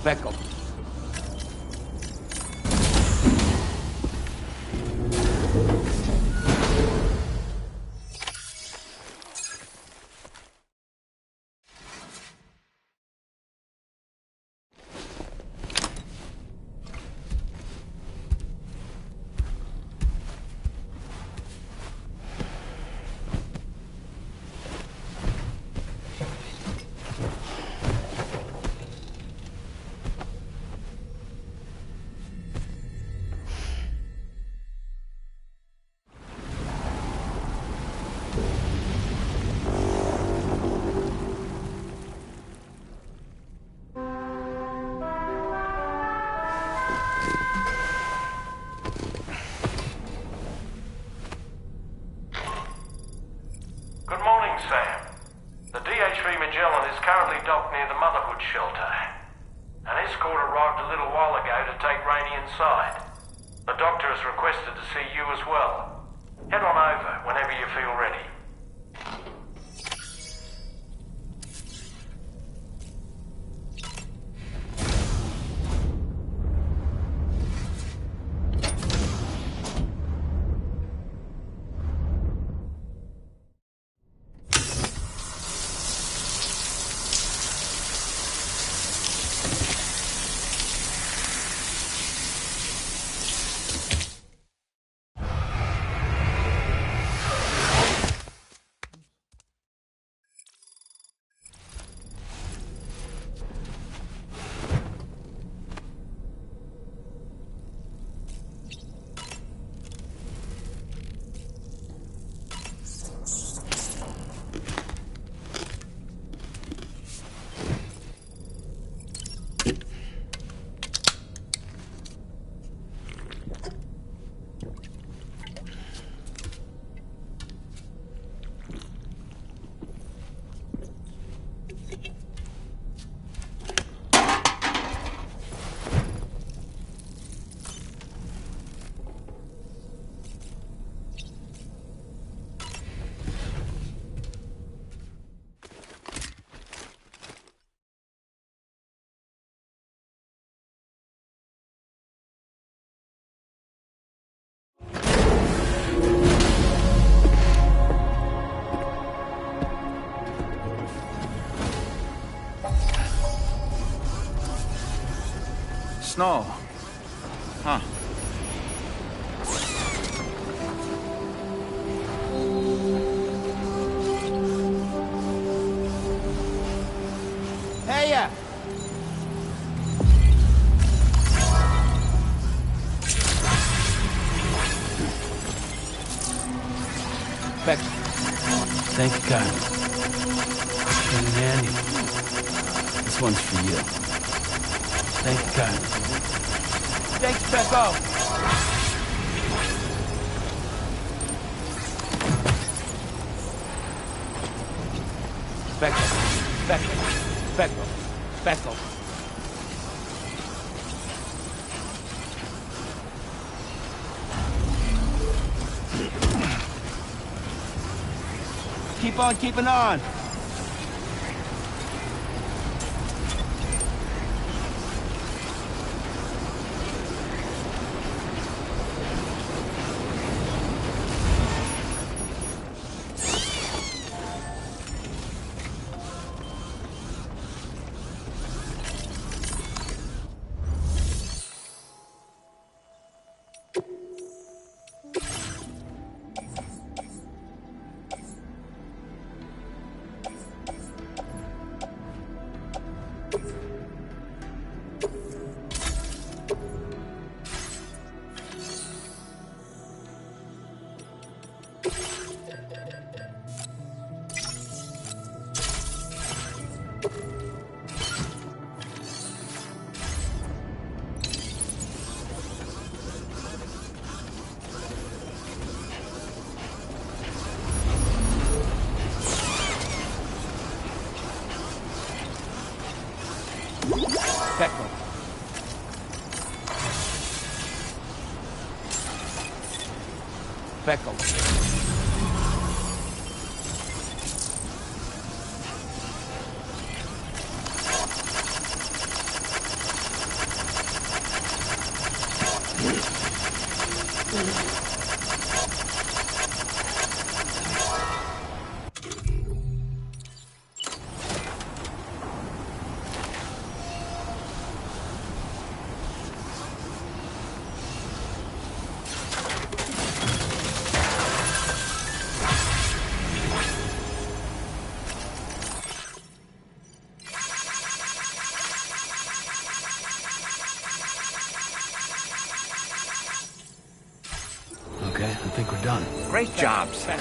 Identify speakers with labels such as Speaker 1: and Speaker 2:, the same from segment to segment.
Speaker 1: Back up. Snow. Huh. Hey, ya! Beck. Thank you, Kyle. And Annie. This one's for you. Thank you, Kyle. Thanks, Becco. Becco. Becco. Becco. Becco. Keep on keeping on. Becco. Becco. Okay, I think we're done.
Speaker 2: Great job, Sam.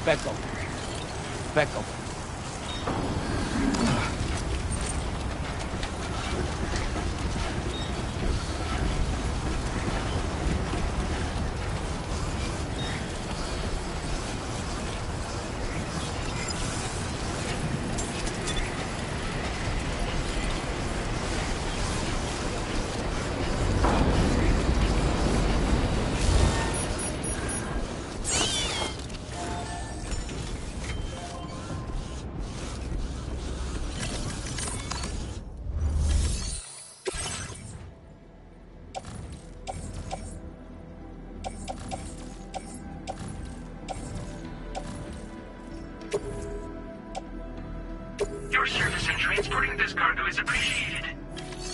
Speaker 1: Becco. Becco.
Speaker 3: Your service in transporting this cargo is appreciated.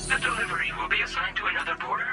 Speaker 3: The delivery will be assigned to another porter.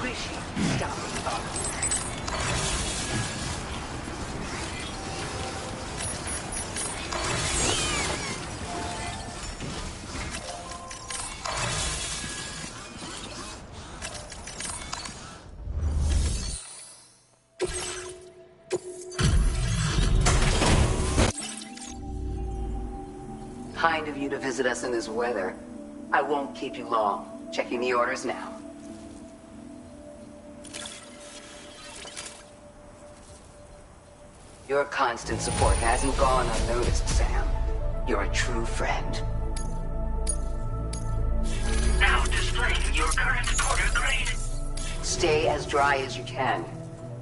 Speaker 2: wish you'd stop talking. Kind of you to visit us in this weather. I won't keep you long. Checking the orders now. Your constant support hasn't gone unnoticed, Sam. You're a true friend.
Speaker 3: Now displaying your current porter grade.
Speaker 2: Stay as dry as you can.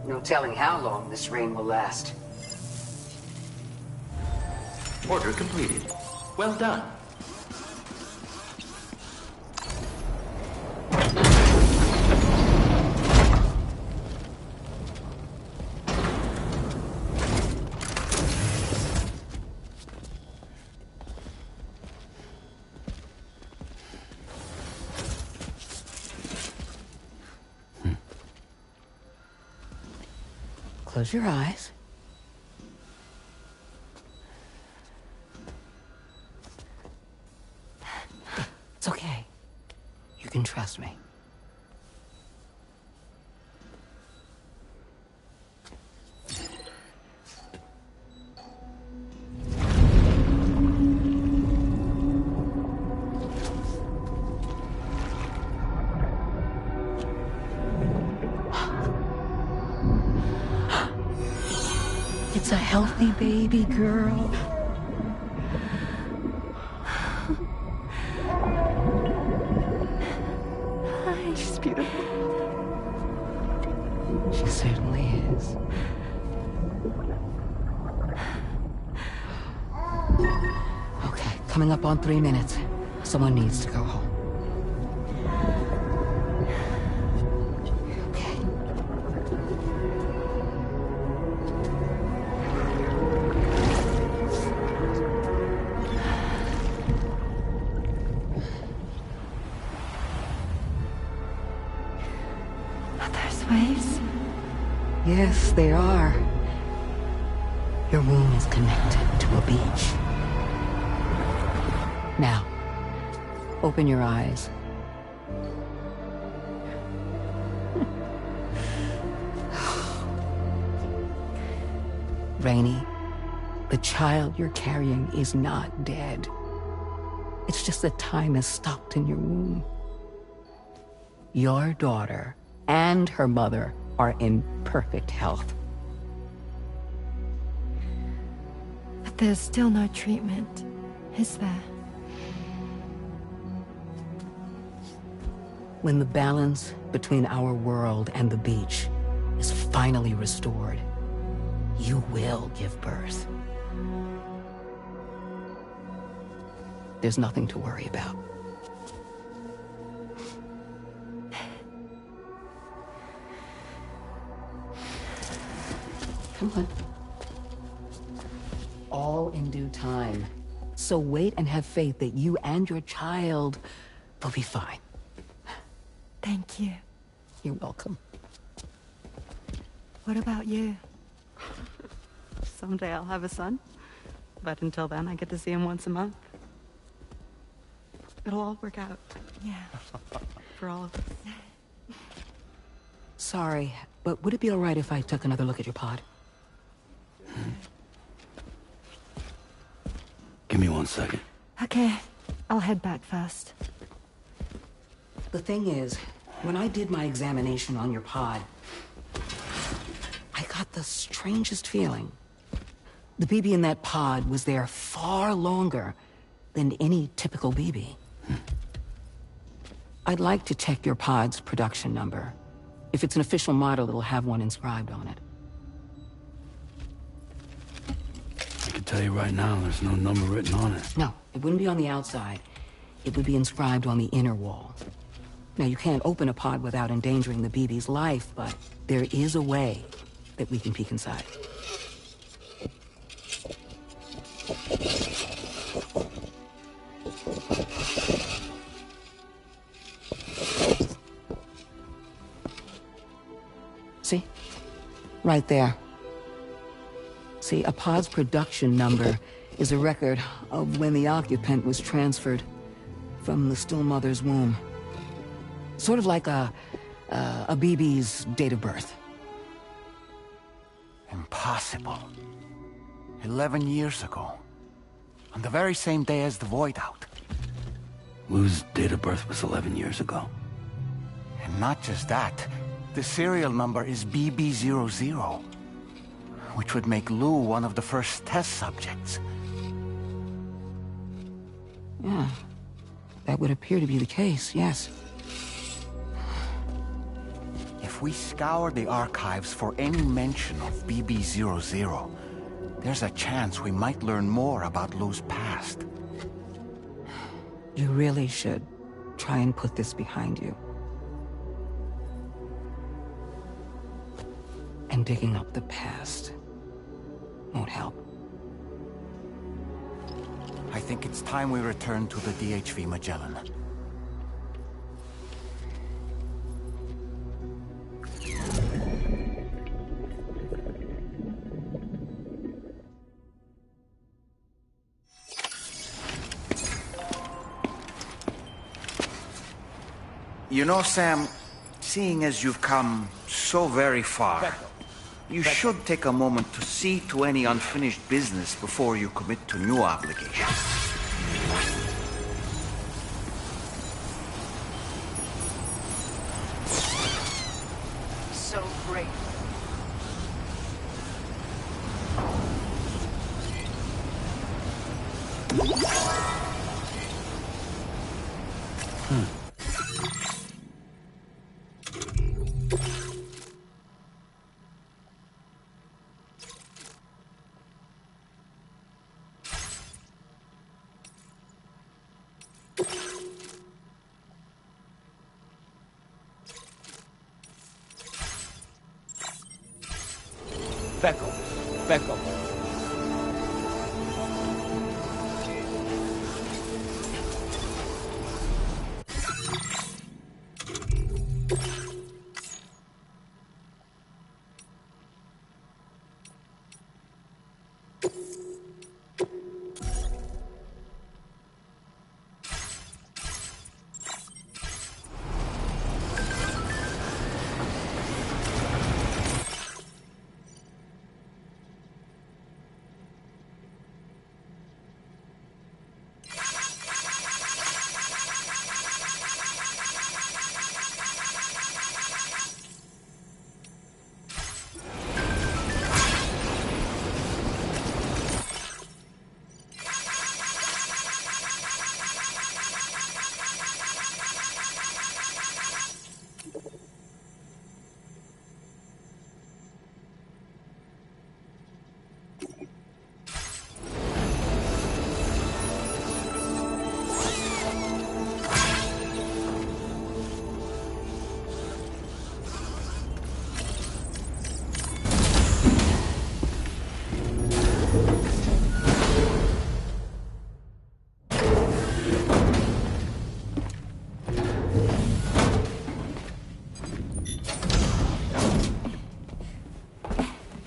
Speaker 2: No telling how long this rain will last.
Speaker 4: Order completed. Well done.
Speaker 2: Close your eyes. It's okay. You can trust me. It's a healthy baby girl. She's beautiful. She certainly is. Okay, coming up on 3 minutes. Someone needs to go home. Okay.
Speaker 5: There's waves?
Speaker 2: Yes, they are. Your womb is connected to a beach. Now, open your eyes. Rainey, the child you're carrying is not dead. It's just that time has stopped in your womb. Your daughter and her mother are in perfect health.
Speaker 5: But there's still no treatment, is there?
Speaker 2: When the balance between our world and the beach is finally restored, you will give birth. There's nothing to worry about. Come on. All in due time. So wait and have faith that you and your child will be fine.
Speaker 5: Thank you.
Speaker 2: You're welcome.
Speaker 5: What about you?
Speaker 6: Someday I'll have a son, but until then I get to see him once a month. It'll all work out.
Speaker 5: Yeah.
Speaker 6: For all of us.
Speaker 2: Sorry, but would it be all right if I took another look at your pod?
Speaker 1: Give me 1 second.
Speaker 5: Okay, I'll head back first.
Speaker 2: The thing is, when I did my examination on your pod, I got the strangest feeling. The BB in that pod was there far longer than any typical BB. I'd like to check your pod's production number. If it's an official model, it'll have one inscribed on it.
Speaker 1: I can tell you right now, there's no number written on it.
Speaker 2: No, it wouldn't be on the outside. It would be inscribed on the inner wall. Now, you can't open a pod without endangering the BB's life, but there is a way that we can peek inside. See? Right there. See, a pod's production number is a record of when the occupant was transferred from the still mother's womb. Sort of like a BB's date of birth.
Speaker 7: Impossible. 11 years ago. On the very same day as the Void Out.
Speaker 1: Lou's date of birth was 11 years ago.
Speaker 7: And not just that, the serial number is BB00, which would make Lou one of the first test subjects.
Speaker 2: Yeah, that would appear to be the case, yes.
Speaker 7: If we scour the archives for any mention of BB00, there's a chance we might learn more about Lou's past.
Speaker 2: You really should try and put this behind you. And digging up the past won't help.
Speaker 7: I think it's time we return to the DHV Magellan.
Speaker 8: You know, Sam, seeing as you've come so very far, you should take a moment to see to any unfinished business before you commit to new obligations.
Speaker 2: So great.
Speaker 7: Becco.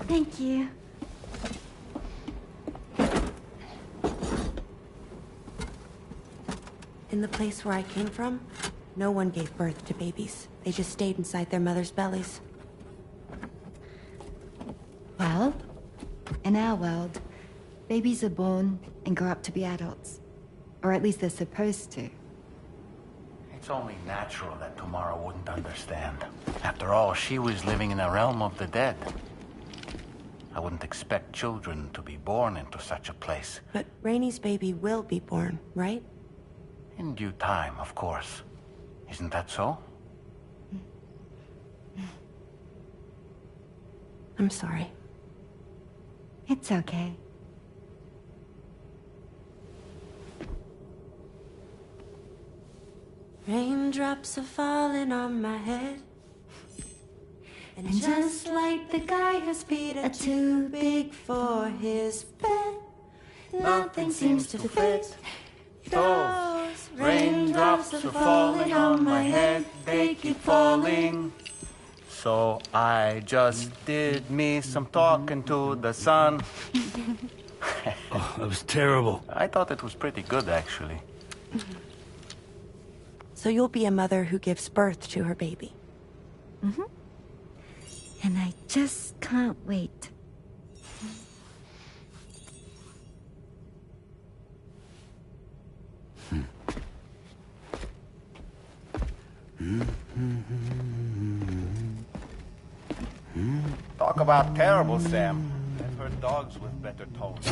Speaker 5: Thank you.
Speaker 9: In the place where I came from, no one gave birth to babies. They just stayed inside their mother's bellies.
Speaker 5: Well, in our world, babies are born and grow up to be adults. Or at least they're supposed to.
Speaker 7: It's only natural that Tamara wouldn't understand. After all, she was living in a realm of the dead. I wouldn't expect children to be born into such a place.
Speaker 9: But Rainey's baby will be born, right?
Speaker 7: In due time, of course. Isn't that so?
Speaker 9: I'm sorry.
Speaker 5: It's okay.
Speaker 9: Raindrops are falling on my head. And just like the guy whose feet are too big for his bed, nothing seems to fit. Those raindrops are falling on my head, they keep falling.
Speaker 7: So I just did me some talking to the sun.
Speaker 1: Oh, that was terrible.
Speaker 7: I thought it was pretty good, actually.
Speaker 9: So you'll be a mother who gives birth to her baby.
Speaker 5: Mm-hmm. And I just can't wait.
Speaker 7: Talk about terrible, Sam. I've heard dogs with better tones.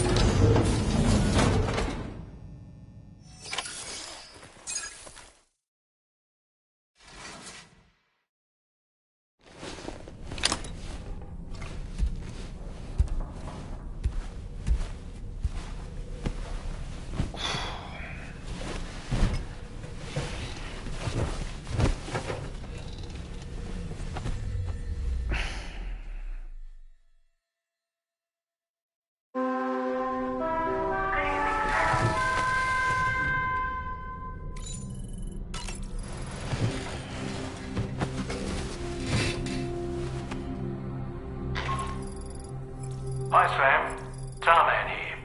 Speaker 10: Hi, Sam. Tarman here.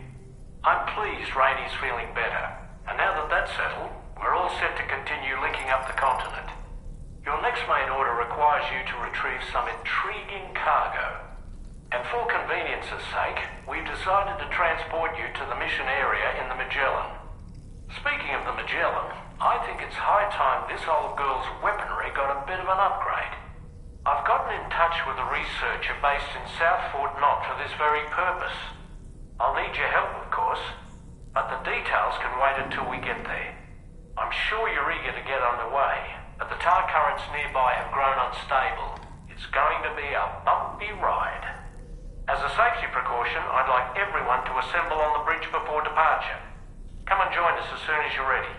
Speaker 10: I'm pleased Rainey's feeling better. And now that that's settled, we're all set to continue linking up the continent. Your next main order requires you to retrieve some intriguing cargo. And for convenience's sake, we've decided to transport you to the mission area in the Magellan. Speaking of the Magellan, I think it's high time this old girl's weaponry got a bit of an upgrade. I've gotten in touch with a researcher based in South Fort Knott for this very purpose. I'll need your help, of course, but the details can wait until we get there. I'm sure you're eager to get underway, but the tar currents nearby have grown unstable. It's going to be a bumpy ride. As a safety precaution, I'd like everyone to assemble on the bridge before departure. Come and join us as soon as you're ready.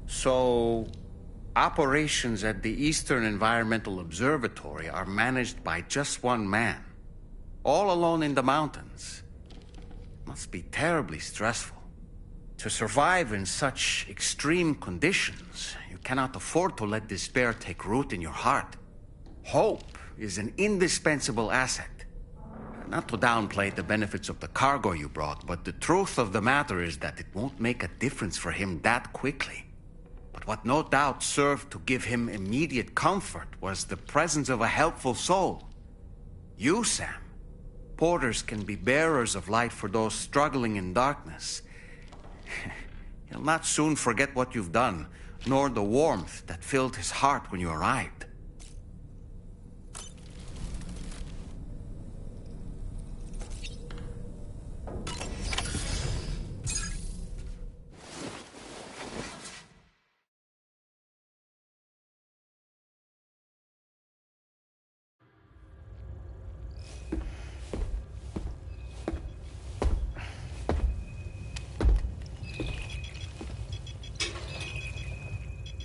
Speaker 8: So, operations at the Eastern Environmental Observatory are managed by just one man, all alone in the mountains. Must be terribly stressful. To survive in such extreme conditions, you cannot afford to let despair take root in your heart. Hope is an indispensable asset. Not to downplay the benefits of the cargo you brought, but the truth of the matter is that it won't make a difference for him that quickly. But what no doubt served to give him immediate comfort was the presence of a helpful soul. You, Sam. Porters can be bearers of light for those struggling in darkness. He'll not soon forget what you've done, nor the warmth that filled his heart when you arrived.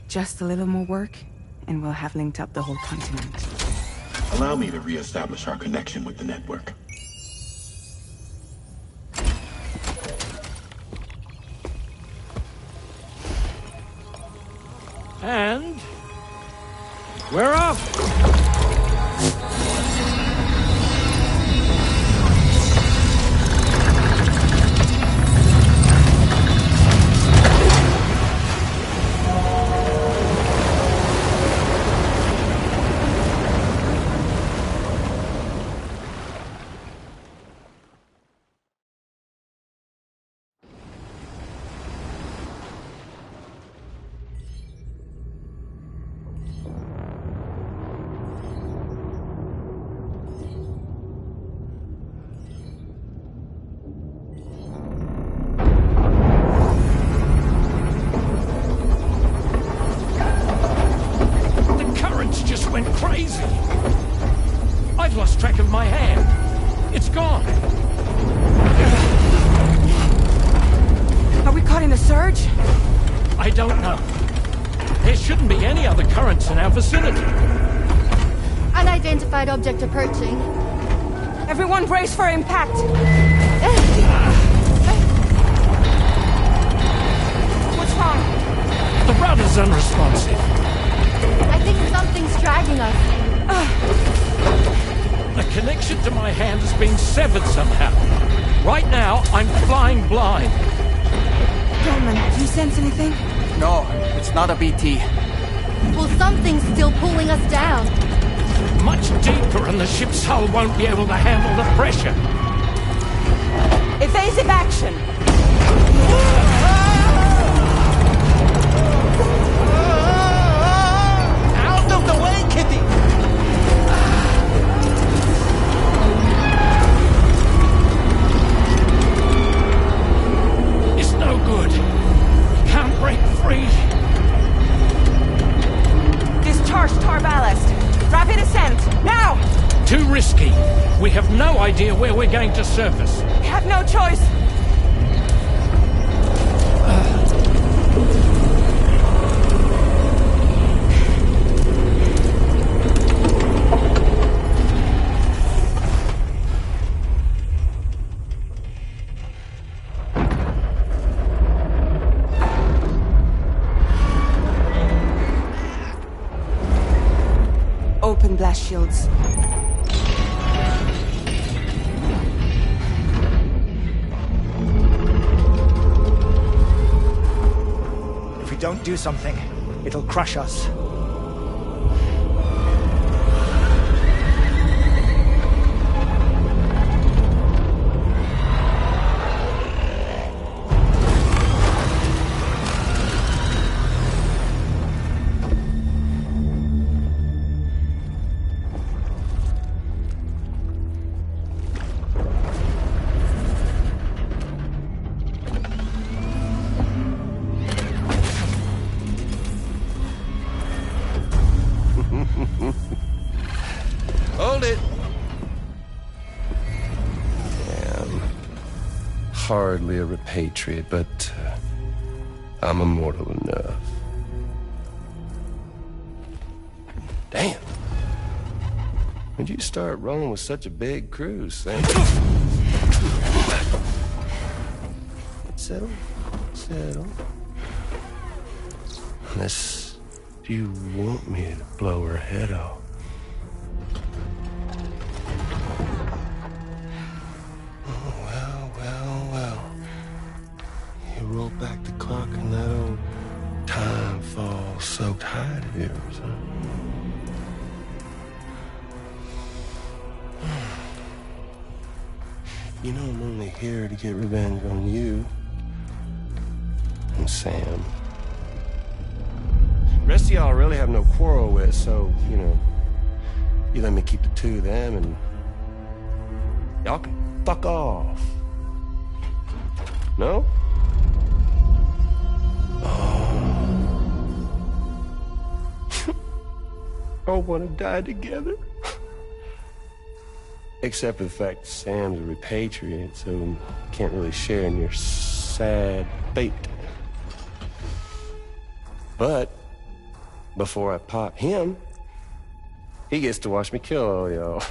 Speaker 6: Just a little more work, and we'll have linked up the whole continent.
Speaker 11: Allow me to reestablish our connection with the network.
Speaker 1: And we're off!
Speaker 12: don't know. There shouldn't be any other currents in our vicinity.
Speaker 5: Unidentified object approaching.
Speaker 6: Everyone brace for impact. What's wrong?
Speaker 12: The rudder's unresponsive.
Speaker 5: I think something's dragging us.
Speaker 12: The connection to my hand has been severed somehow. Right now, I'm flying blind.
Speaker 6: Gentlemen, do you sense anything?
Speaker 7: No, it's not a BT.
Speaker 5: Well, something's still pulling us down.
Speaker 12: Much deeper, and the ship's hull won't be able to handle the pressure.
Speaker 6: Evasive action!
Speaker 7: Out of the way, Kitty!
Speaker 12: It's no good. Can't break free.
Speaker 6: Discharge tar ballast. Rapid ascent, now!
Speaker 12: Too risky. We have no idea where we're going to surface.
Speaker 6: We have no choice. Open blast shields.
Speaker 13: If we don't do something, it'll crush us.
Speaker 14: Hold it! Yeah, I'm hardly a repatriate, but I'm immortal enough. Damn. When'd you start rolling with such a big crew, Sam? Settle. Settle. Unless you want me to blow her head off. Roll back the clock and that old time fall soaked hide of yours, huh? You know I'm only here to get revenge on you and Sam. The rest of y'all I really have no quarrel with, so, you know, you let me keep the two of them and y'all can fuck off. No? All want to die together. Except for the fact Sam's a repatriate, so can't really share in your sad fate. But before I pop him, he gets to watch me kill all y'all.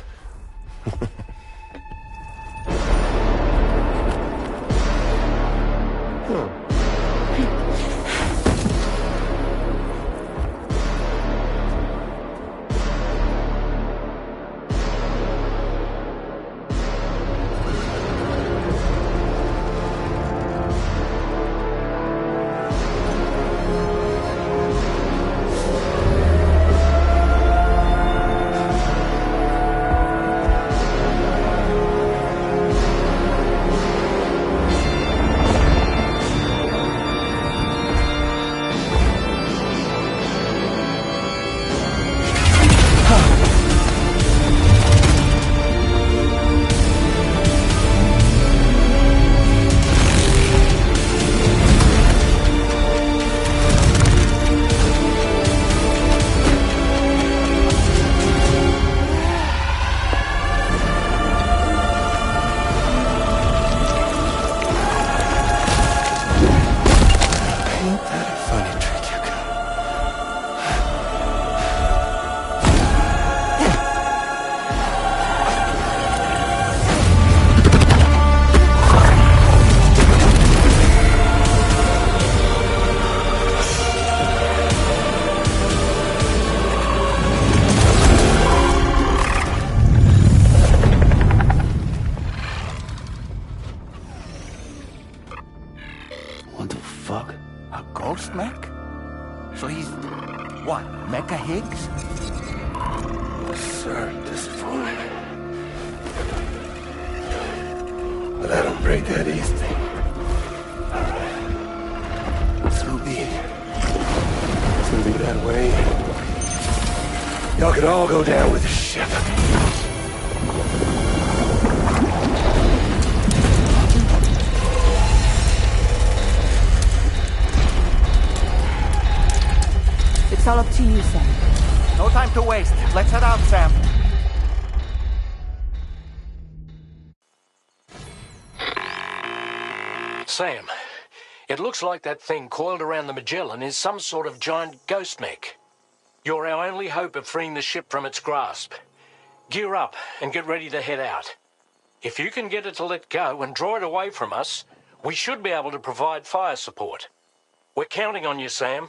Speaker 7: What, Mecha Higgs?
Speaker 14: Sir, disappointed. But I don't break that easy. So be it. It's gonna be that way. Y'all can all go down with the ship.
Speaker 6: It's all up to you, Sam.
Speaker 7: No time to waste. Let's head out, Sam.
Speaker 12: Sam, it looks like that thing coiled around the Magellan is some sort of giant ghost mech. You're our only hope of freeing the ship from its grasp. Gear up and get ready to head out. If you can get it to let go and draw it away from us, we should be able to provide fire support. We're counting on you, Sam.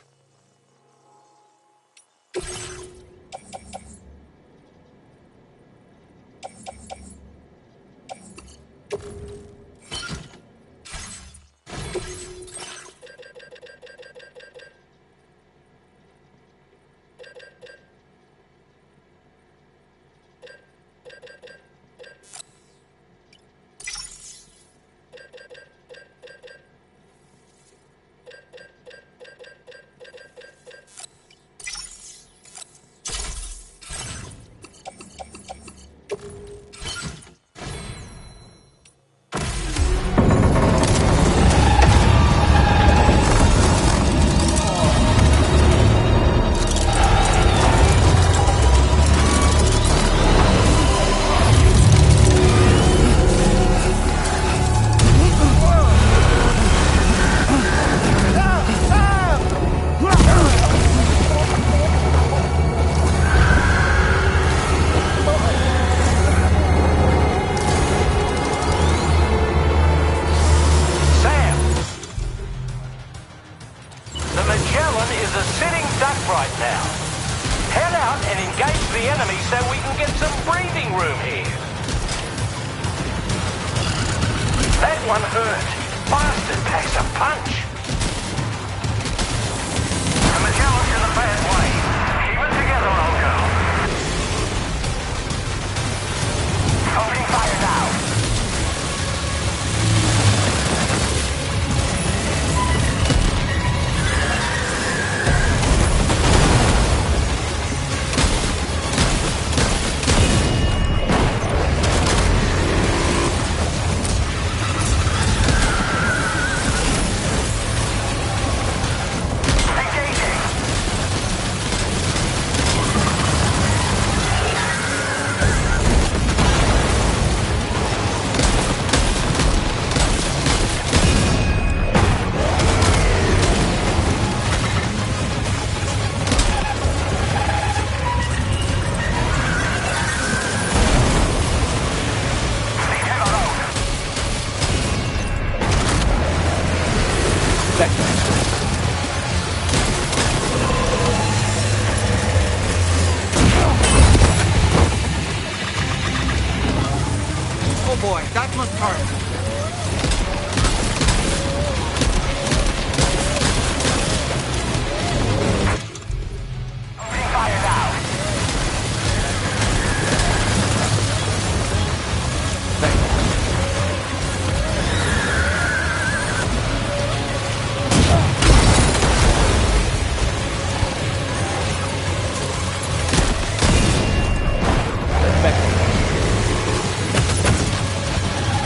Speaker 8: Oh boy, that must hurt.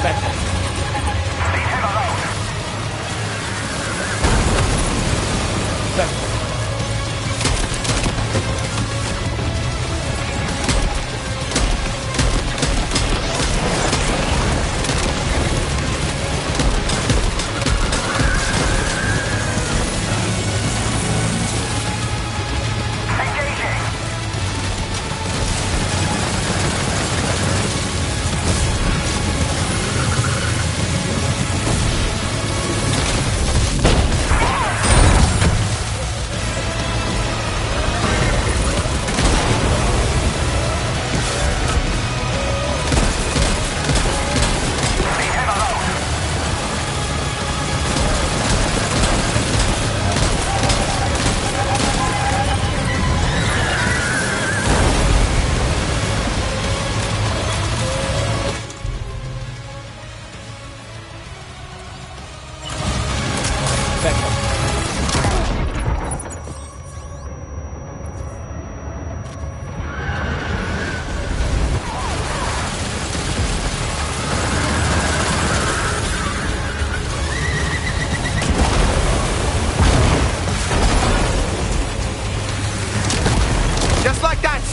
Speaker 12: Back.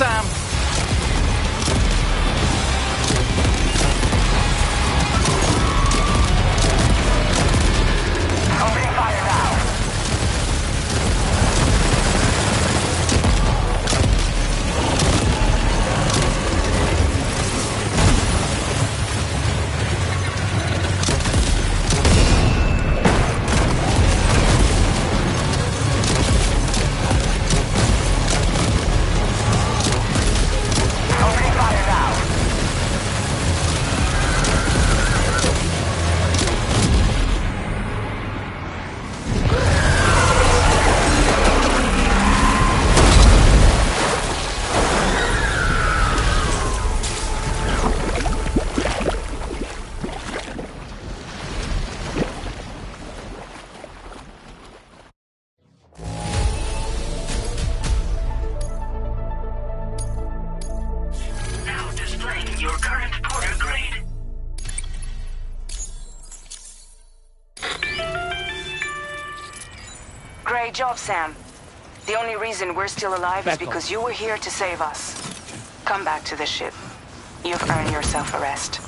Speaker 7: Sam.
Speaker 3: Opening fire now. Opening fire now. Now displaying your current Porter grade.
Speaker 6: Great job, Sam. The only reason we're still alive is because you were here to save us. Come back to the ship. You've earned yourself a rest.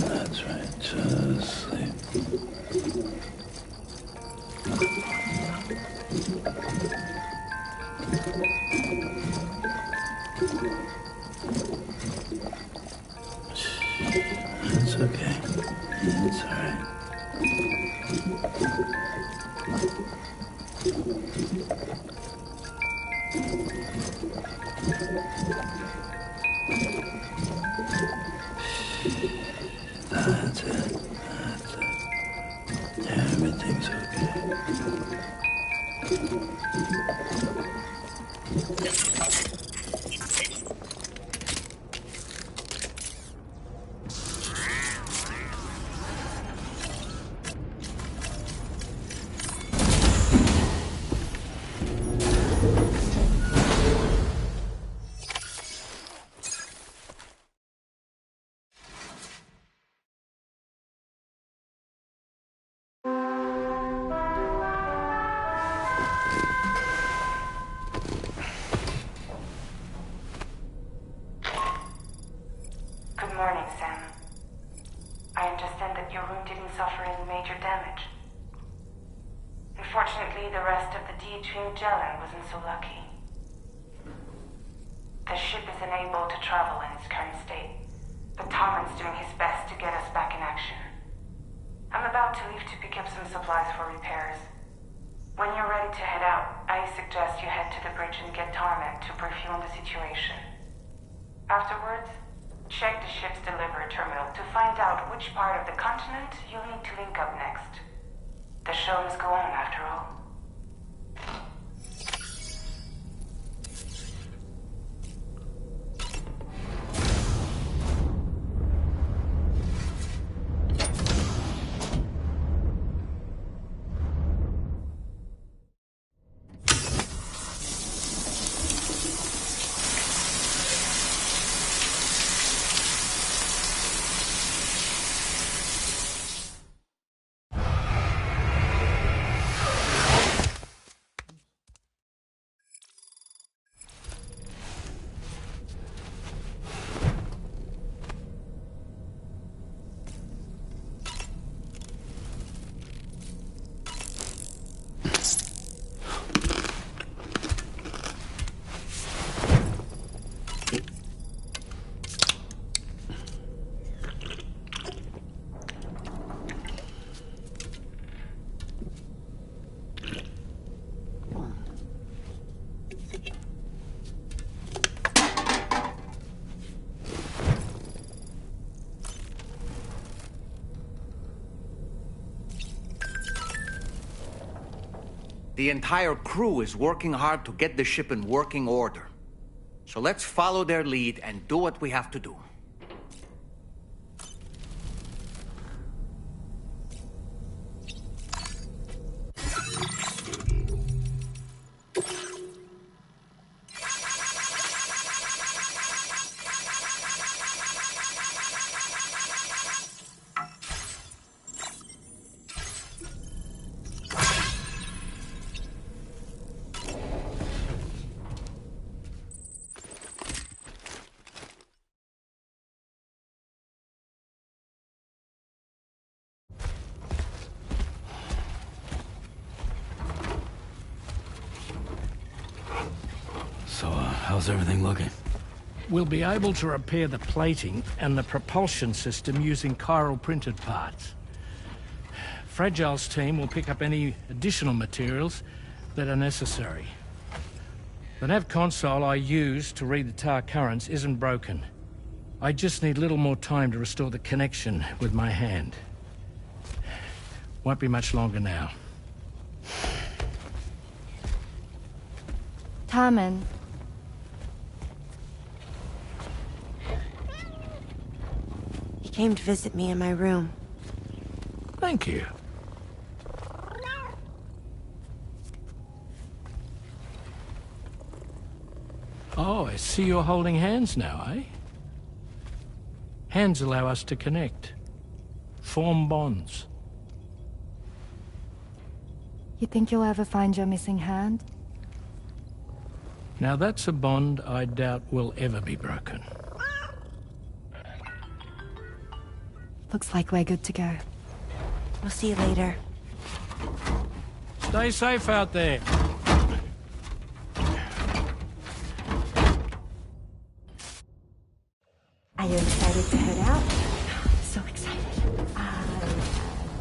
Speaker 1: That's right, just sleep. It's okay. It's all right. That's it. That's it. Everything's okay.
Speaker 6: Good morning, Sam. I understand that your room didn't suffer any major damage. Unfortunately, the rest of the DH Magellan wasn't so lucky. The ship is unable to travel in its current state, but Tomlin's doing his best to get us back in action. I'm about to leave to pick up some supplies for repairs. When you're ready to head out, I suggest you head to the bridge and get Tarman to brief you on the situation. Afterwards, check the ship's delivery terminal to find out which part of the continent you'll need to link up next. The show must go on, after all.
Speaker 8: The entire crew is working hard to get the ship in working order. So let's follow their lead and do what we have to do.
Speaker 1: So, how's everything looking?
Speaker 12: We'll be able to repair the plating and the propulsion system using chiral printed parts. Fragile's team will pick up any additional materials that are necessary. The nav console I use to read the tower currents isn't broken. I just need a little more time to restore the connection with my hand. Won't be much longer now.
Speaker 5: Tarman.
Speaker 9: He came to visit me in my room.
Speaker 12: Thank you. Oh, I see you're holding hands now, eh? Hands allow us to connect. Form bonds.
Speaker 5: You think you'll ever find your missing hand?
Speaker 12: Now that's a bond I doubt will ever be broken.
Speaker 5: Looks like we're good to go.
Speaker 9: We'll see you later.
Speaker 12: Stay safe out there.
Speaker 9: Are you excited to head out? So excited.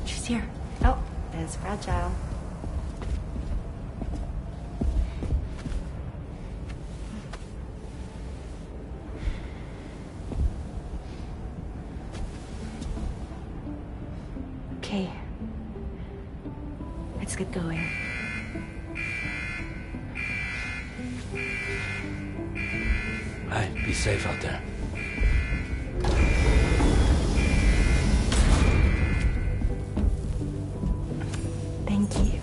Speaker 9: She's here. Oh, there's Fragile. Okay. Let's get going.
Speaker 1: Hey, be safe out there.
Speaker 9: Thank you.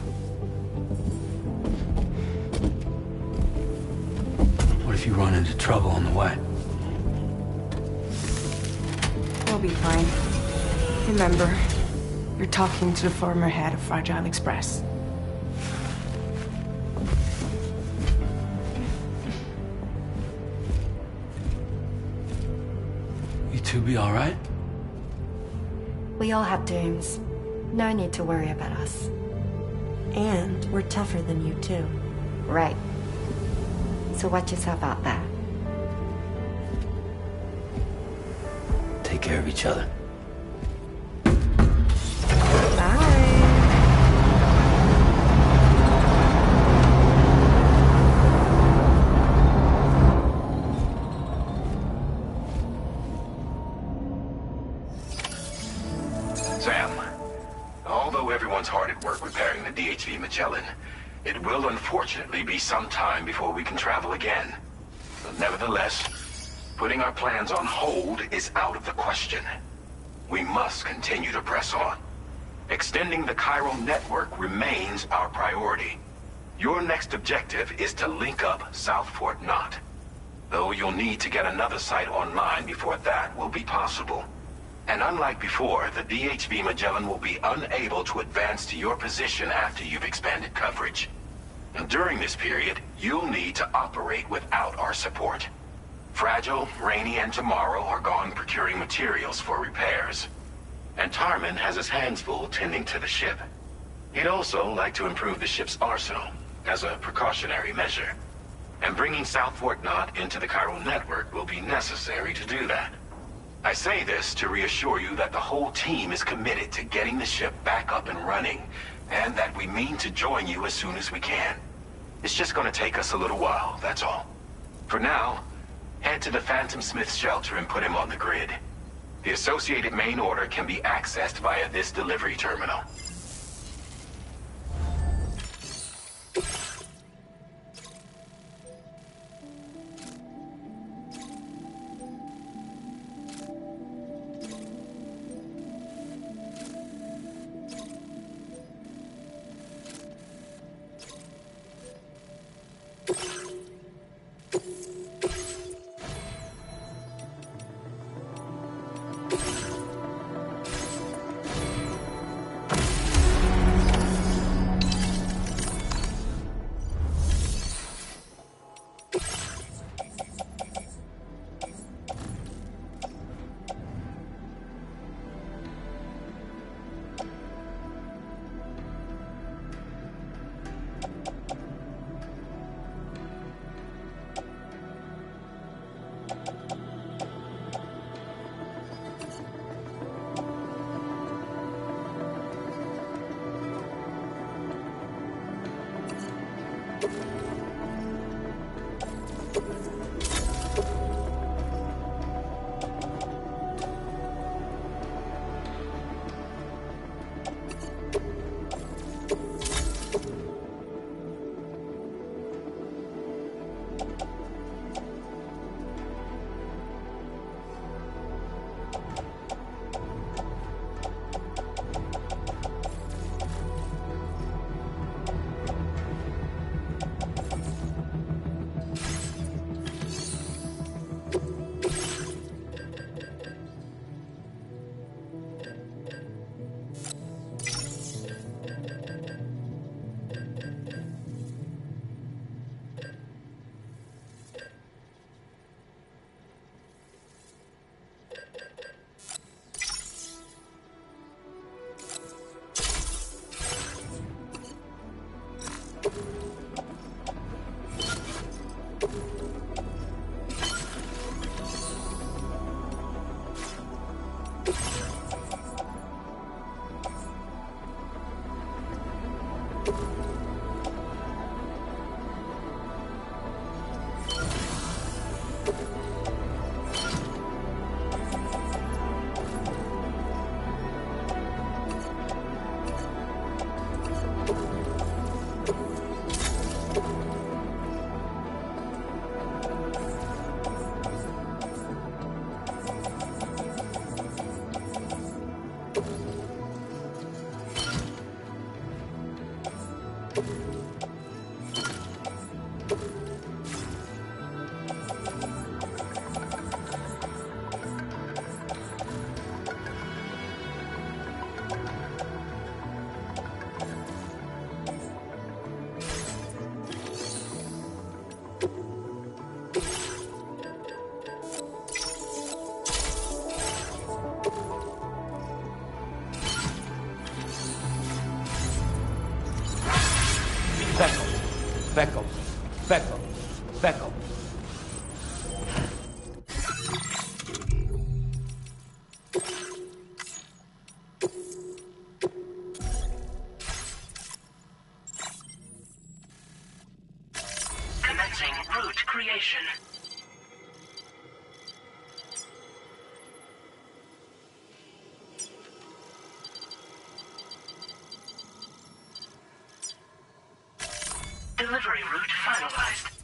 Speaker 1: What if you run into trouble on the way?
Speaker 6: We'll be fine. Remember, you're talking to the former head of Fragile Express.
Speaker 1: You two be all right?
Speaker 5: We all have dooms. No need to worry about us.
Speaker 9: And we're tougher than you, too.
Speaker 5: Right. So watch yourself out there.
Speaker 1: Take care of each other.
Speaker 11: Sam, although everyone's hard at work repairing the DHV Magellan, it will unfortunately be some time before we can travel again. But nevertheless, putting our plans on hold is out of the question. We must continue to press on. Extending the chiral network remains our priority. Your next objective is to link up South Fort Knot. Though you'll need to get another site online before that will be possible. And unlike before, the DHV Magellan will be unable to advance to your position after you've expanded coverage. And during this period, you'll need to operate without our support. Fragile, Rainy, and Tomorrow are gone procuring materials for repairs. And Tarman has his hands full tending to the ship. He'd also like to improve the ship's arsenal, as a precautionary measure. And bringing South Fort Knot into the chiral network will be necessary to do that. I say this to reassure you that the whole team is committed to getting the ship back up and running, and that we mean to join you as soon as we can. It's just gonna take us a little while, that's all. For now, head to the Phantom Smith shelter and put him on the grid. The associated main order can be accessed via this delivery terminal.
Speaker 15: Beckle. Beckle. Beckle.
Speaker 3: Commencing route creation. Delivery route finalized.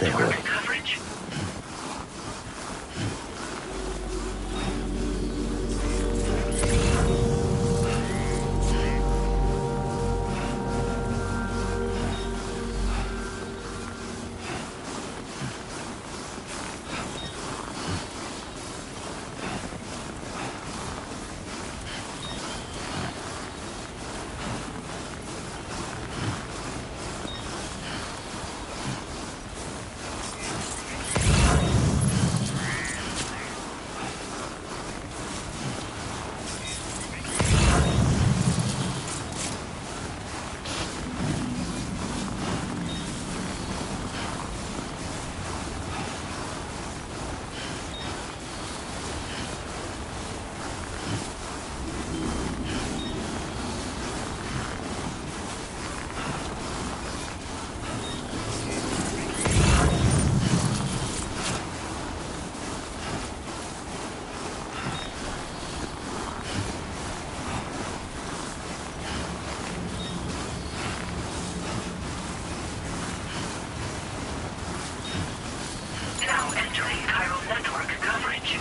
Speaker 3: Terrific coverage. Now entering chiral network coverage.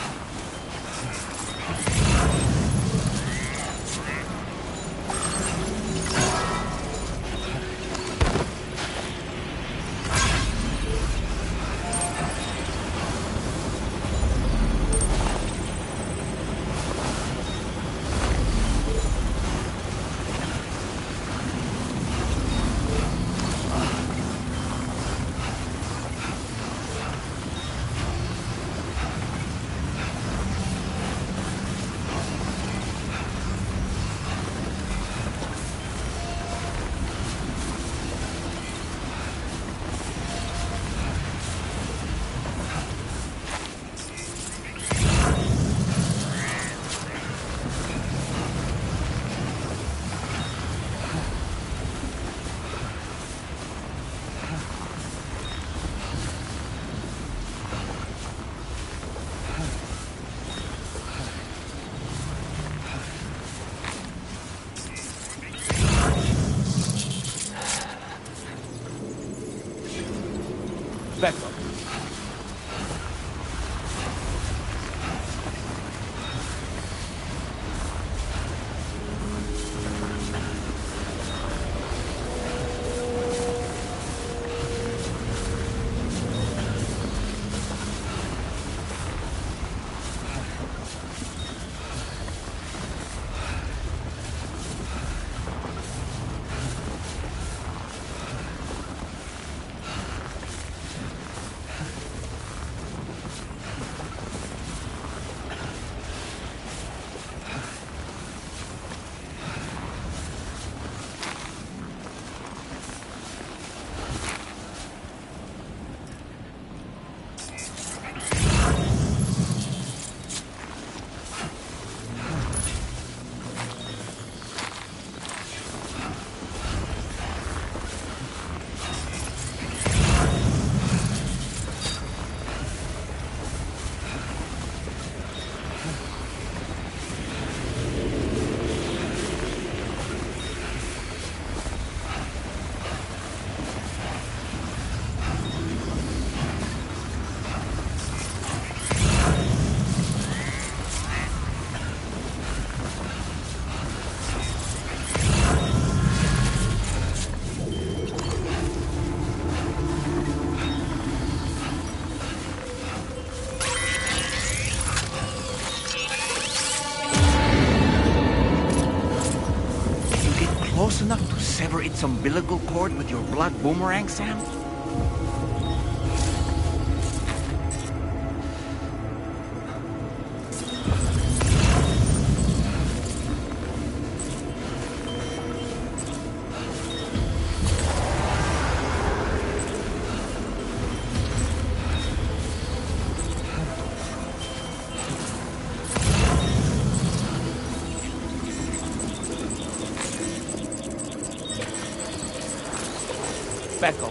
Speaker 15: Becco.
Speaker 8: Close enough to sever its umbilical cord with your blood boomerang, Sam?
Speaker 15: Becco.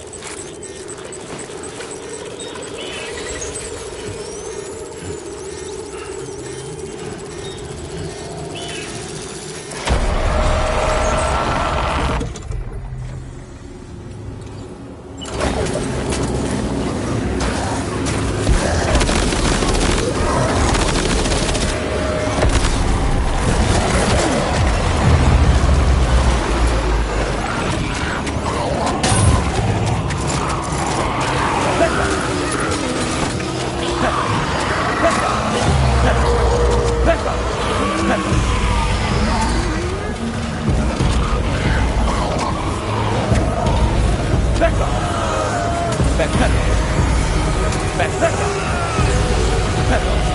Speaker 15: Backpedal. Backpedal. Pedal.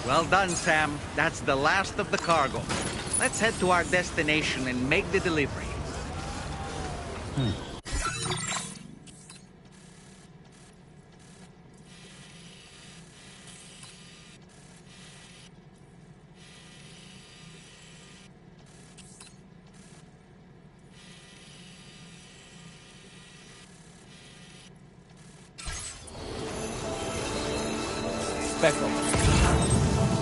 Speaker 8: Well done, Sam. That's the last of the cargo. Let's head to our destination and make the delivery.
Speaker 15: Back up.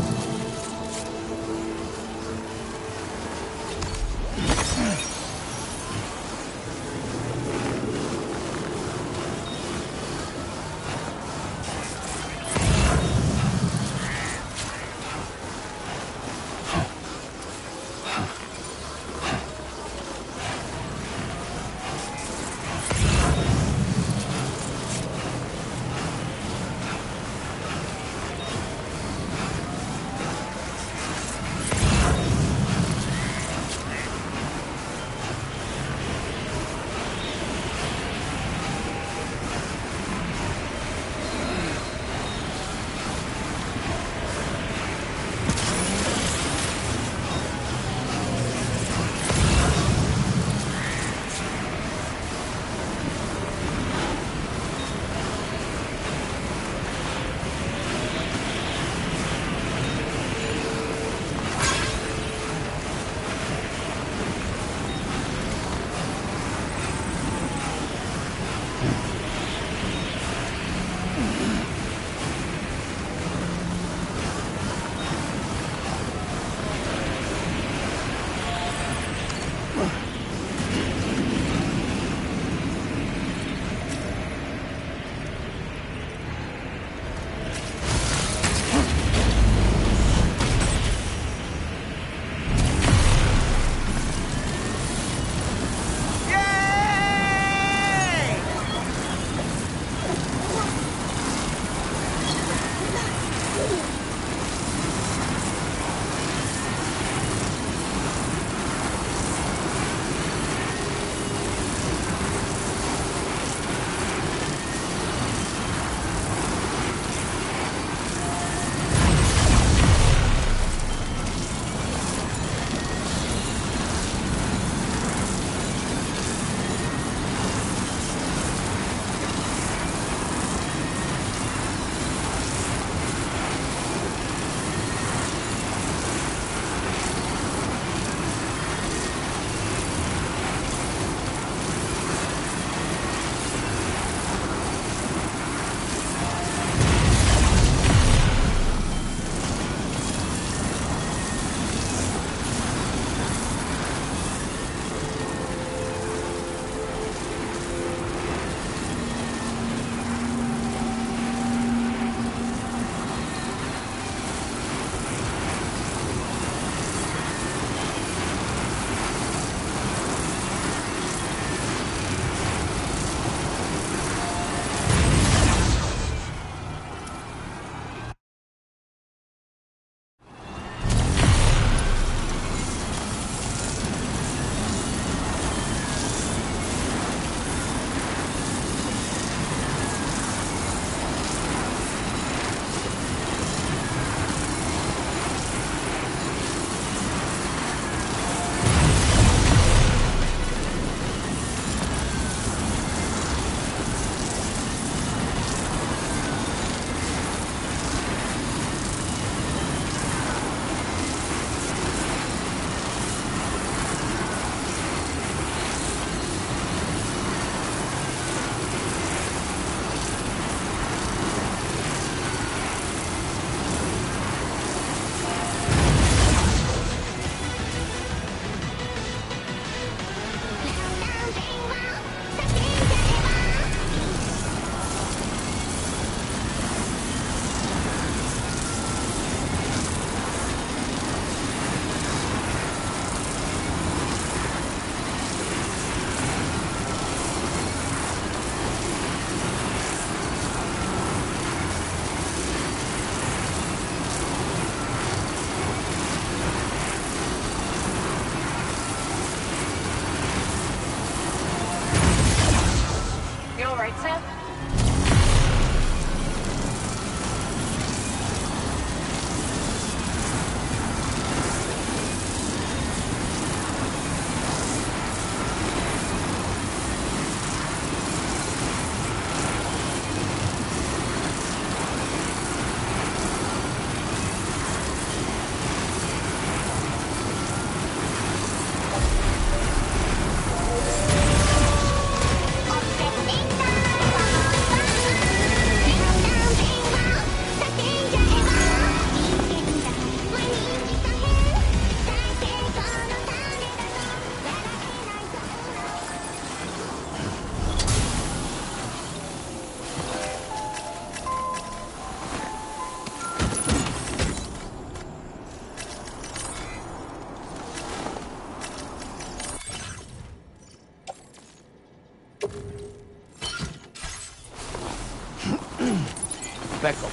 Speaker 15: Perfecto.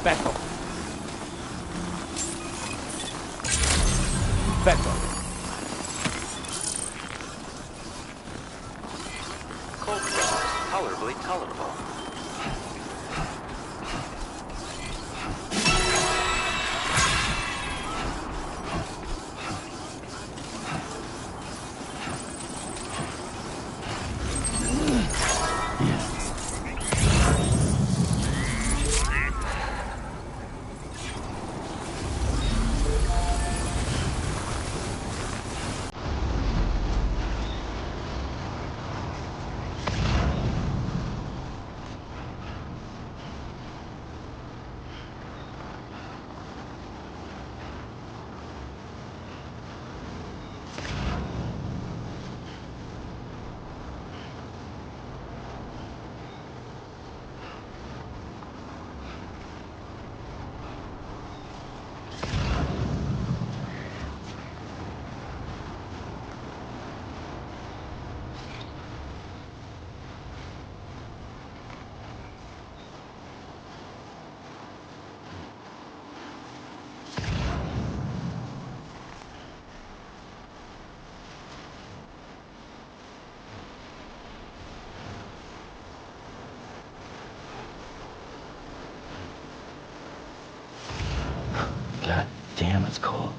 Speaker 15: Perfecto. Perfecto.
Speaker 4: Colorably colorful.
Speaker 1: God damn, it's cold.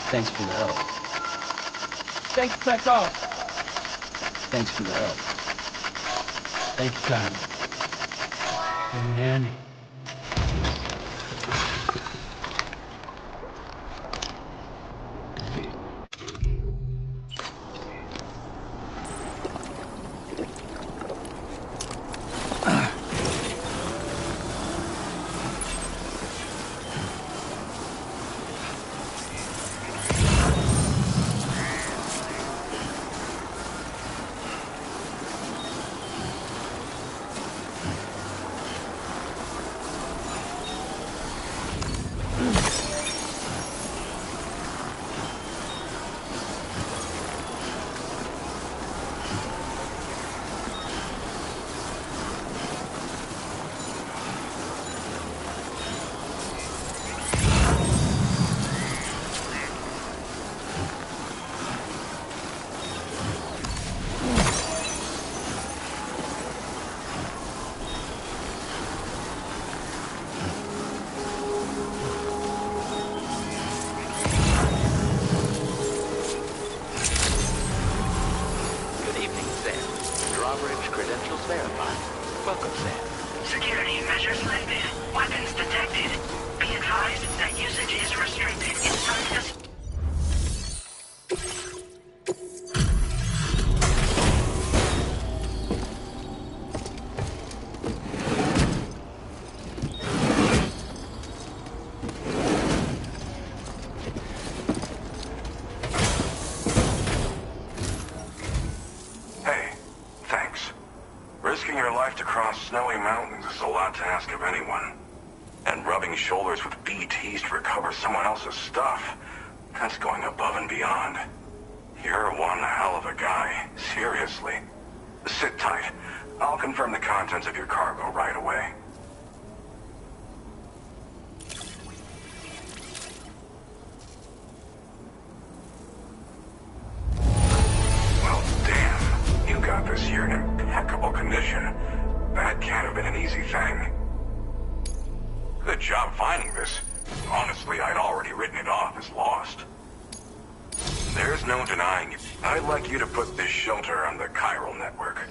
Speaker 1: Thanks for the help.
Speaker 15: Thanks, Perfecto.
Speaker 1: Thanks for the help. Thank you, Carmen. You're handy.
Speaker 4: Drawbridge credentials verified. Welcome, Sam.
Speaker 3: Security measures lifted. Weapons detected. Be advised that usage is restricted inside this...
Speaker 11: Hey, thanks. Risking your life to cross snowy mountains is a lot to ask of anyone. And rubbing shoulders with BTs to recover someone else's stuff, that's going above and beyond. You're one hell of a guy, seriously. Sit tight. I'll confirm the contents of your cargo right away. Well, damn. You got this here in impeccable condition. That can't have been an easy thing. Good job finding this. Honestly, I'd already written it off as lost. There's no denying it. I'd like you to put this shelter on the chiral network.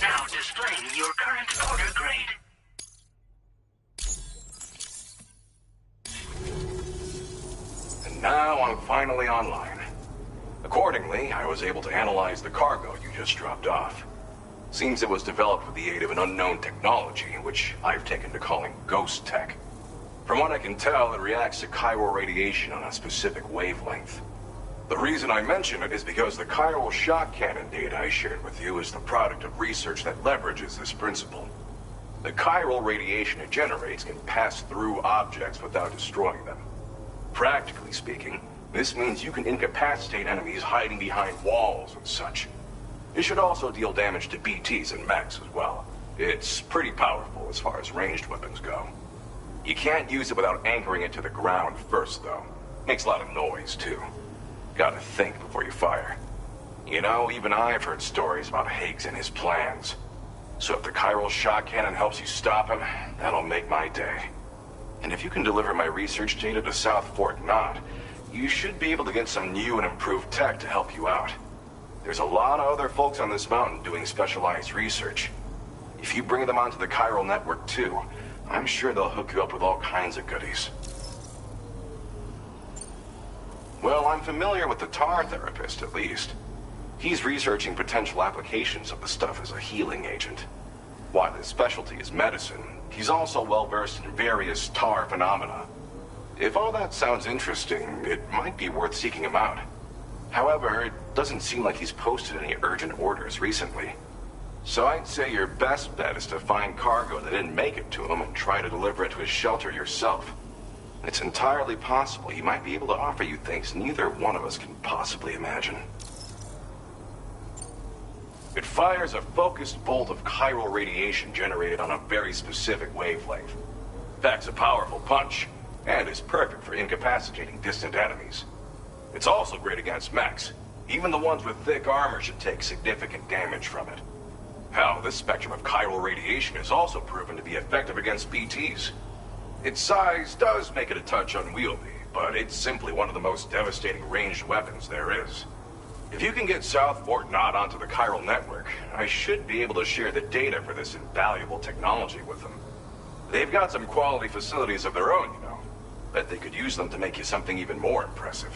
Speaker 3: Now displaying your current order grade.
Speaker 11: And now I'm finally online. Accordingly, I was able to analyze the cargo you just dropped off. Seems it was developed with the aid of an unknown technology, which I've taken to calling ghost tech. From what I can tell, it reacts to chiral radiation on a specific wavelength. The reason I mention it is because the chiral shock cannon data I shared with you is the product of research that leverages this principle. The chiral radiation it generates can pass through objects without destroying them. Practically speaking, this means you can incapacitate enemies hiding behind walls and such. It should also deal damage to BTs and mechs as well. It's pretty powerful as far as ranged weapons go. You can't use it without anchoring it to the ground first, though. Makes a lot of noise, too. Gotta think before you fire. You know, even I've heard stories about Higgs and his plans. So if the chiral shock cannon helps you stop him, that'll make my day. And if you can deliver my research data to South Fort Knot, you should be able to get some new and improved tech to help you out. There's a lot of other folks on this mountain doing specialized research. If you bring them onto the chiral network too, I'm sure they'll hook you up with all kinds of goodies. Well, I'm familiar with the tar therapist, at least. He's researching potential applications of the stuff as a healing agent. While his specialty is medicine, he's also well-versed in various tar phenomena. If all that sounds interesting, it might be worth seeking him out. However, it doesn't seem like he's posted any urgent orders recently. So I'd say your best bet is to find cargo that didn't make it to him and try to deliver it to his shelter yourself. It's entirely possible he might be able to offer you things neither one of us can possibly imagine. It fires a focused bolt of chiral radiation generated on a very specific wavelength. Packs a powerful punch, and is perfect for incapacitating distant enemies. It's also great against mechs. Even the ones with thick armor should take significant damage from it. Hell, this spectrum of chiral radiation is also proven to be effective against BTs. Its size does make it a touch unwieldy, but it's simply one of the most devastating ranged weapons there is. If you can get South Fort Knot onto the chiral network, I should be able to share the data for this invaluable technology with them. They've got some quality facilities of their own, you know. Bet they could use them to make you something even more impressive.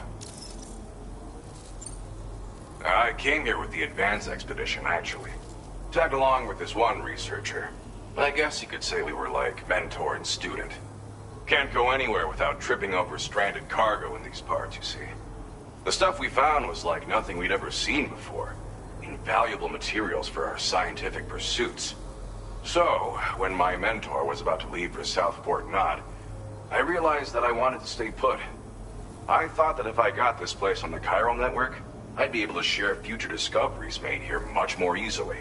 Speaker 11: I came here with the advance expedition, actually. Tagged along with this one researcher. I guess you could say we were like mentor and student. Can't go anywhere without tripping over stranded cargo in these parts, you see. The stuff we found was like nothing we'd ever seen before. Invaluable materials for our scientific pursuits. So, when my mentor was about to leave for South Fort Knot, I realized that I wanted to stay put. I thought that if I got this place on the chiral network, I'd be able to share future discoveries made here much more easily.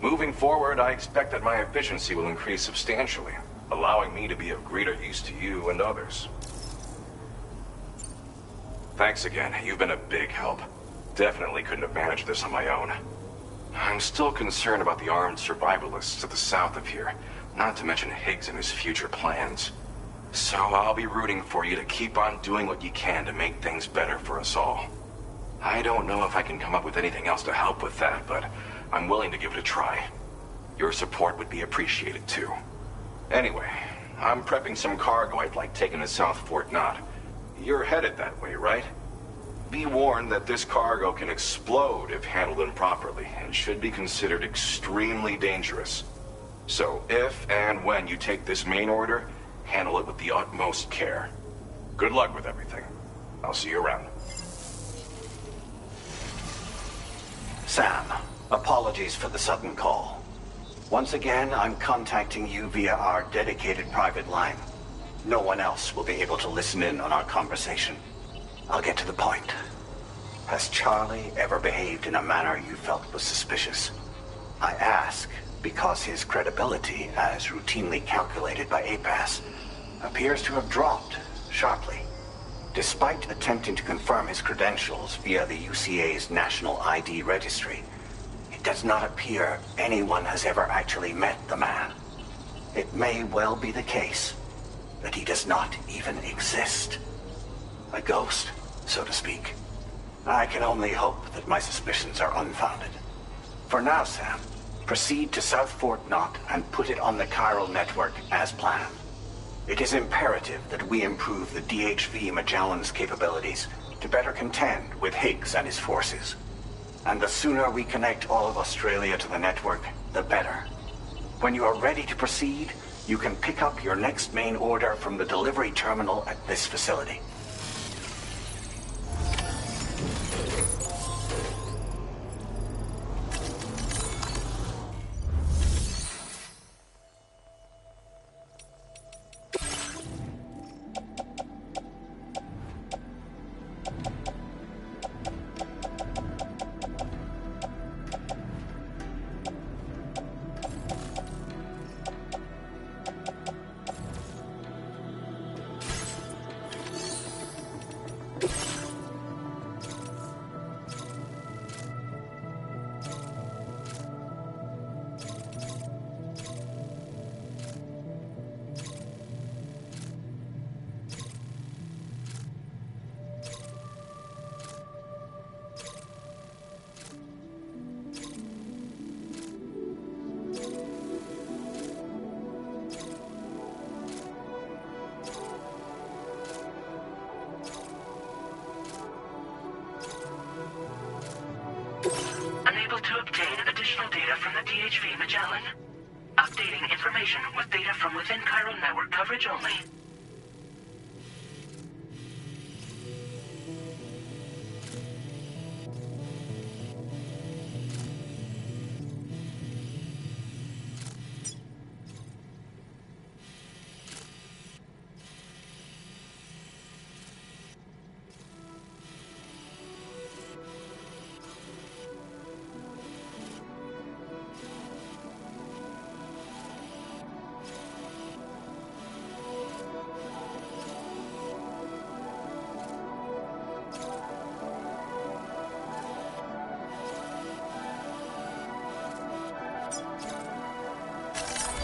Speaker 11: Moving forward, I expect that my efficiency will increase substantially, allowing me to be of greater use to you and others. Thanks again. You've been a big help. Definitely couldn't have managed this on my own. I'm still concerned about the armed survivalists to the south of here, not to mention Higgs and his future plans. So I'll be rooting for you to keep on doing what you can to make things better for us all. I don't know if I can come up with anything else to help with that, but I'm willing to give it a try. Your support would be appreciated too. Anyway, I'm prepping some cargo I'd like taken to South Fort Knott. You're headed that way, right? Be warned that this cargo can explode if handled improperly, and should be considered extremely dangerous. So if and when you take this main order, handle it with the utmost care. Good luck with everything. I'll see you around.
Speaker 16: Sam, apologies for the sudden call. Once again, I'm contacting you via our dedicated private line. No one else will be able to listen in on our conversation. I'll get to the point. Has Charlie ever behaved in a manner you felt was suspicious? I ask because his credibility, as routinely calculated by APAS, appears to have dropped sharply. Despite attempting to confirm his credentials via the UCA's National ID Registry, it does not appear anyone has ever actually met the man. It may well be the case that he does not even exist. A ghost, so to speak. I can only hope that my suspicions are unfounded. For now, Sam, proceed to South Fort Knott and put it on the chiral network as planned. It is imperative that we improve the DHV Magellan's capabilities to better contend with Higgs and his forces. And the sooner we connect all of Australia to the network, the better. When you are ready to proceed, you can pick up your next main order from the delivery terminal at this facility.
Speaker 3: Unable to obtain additional data from the DHV Magellan. Updating information with data from within chiral network coverage only.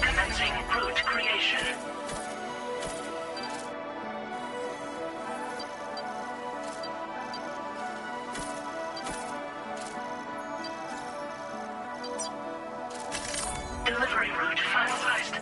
Speaker 3: Commencing route creation. Delivery route finalized.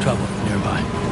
Speaker 1: Trouble nearby.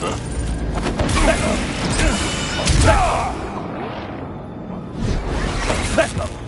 Speaker 15: Let's go.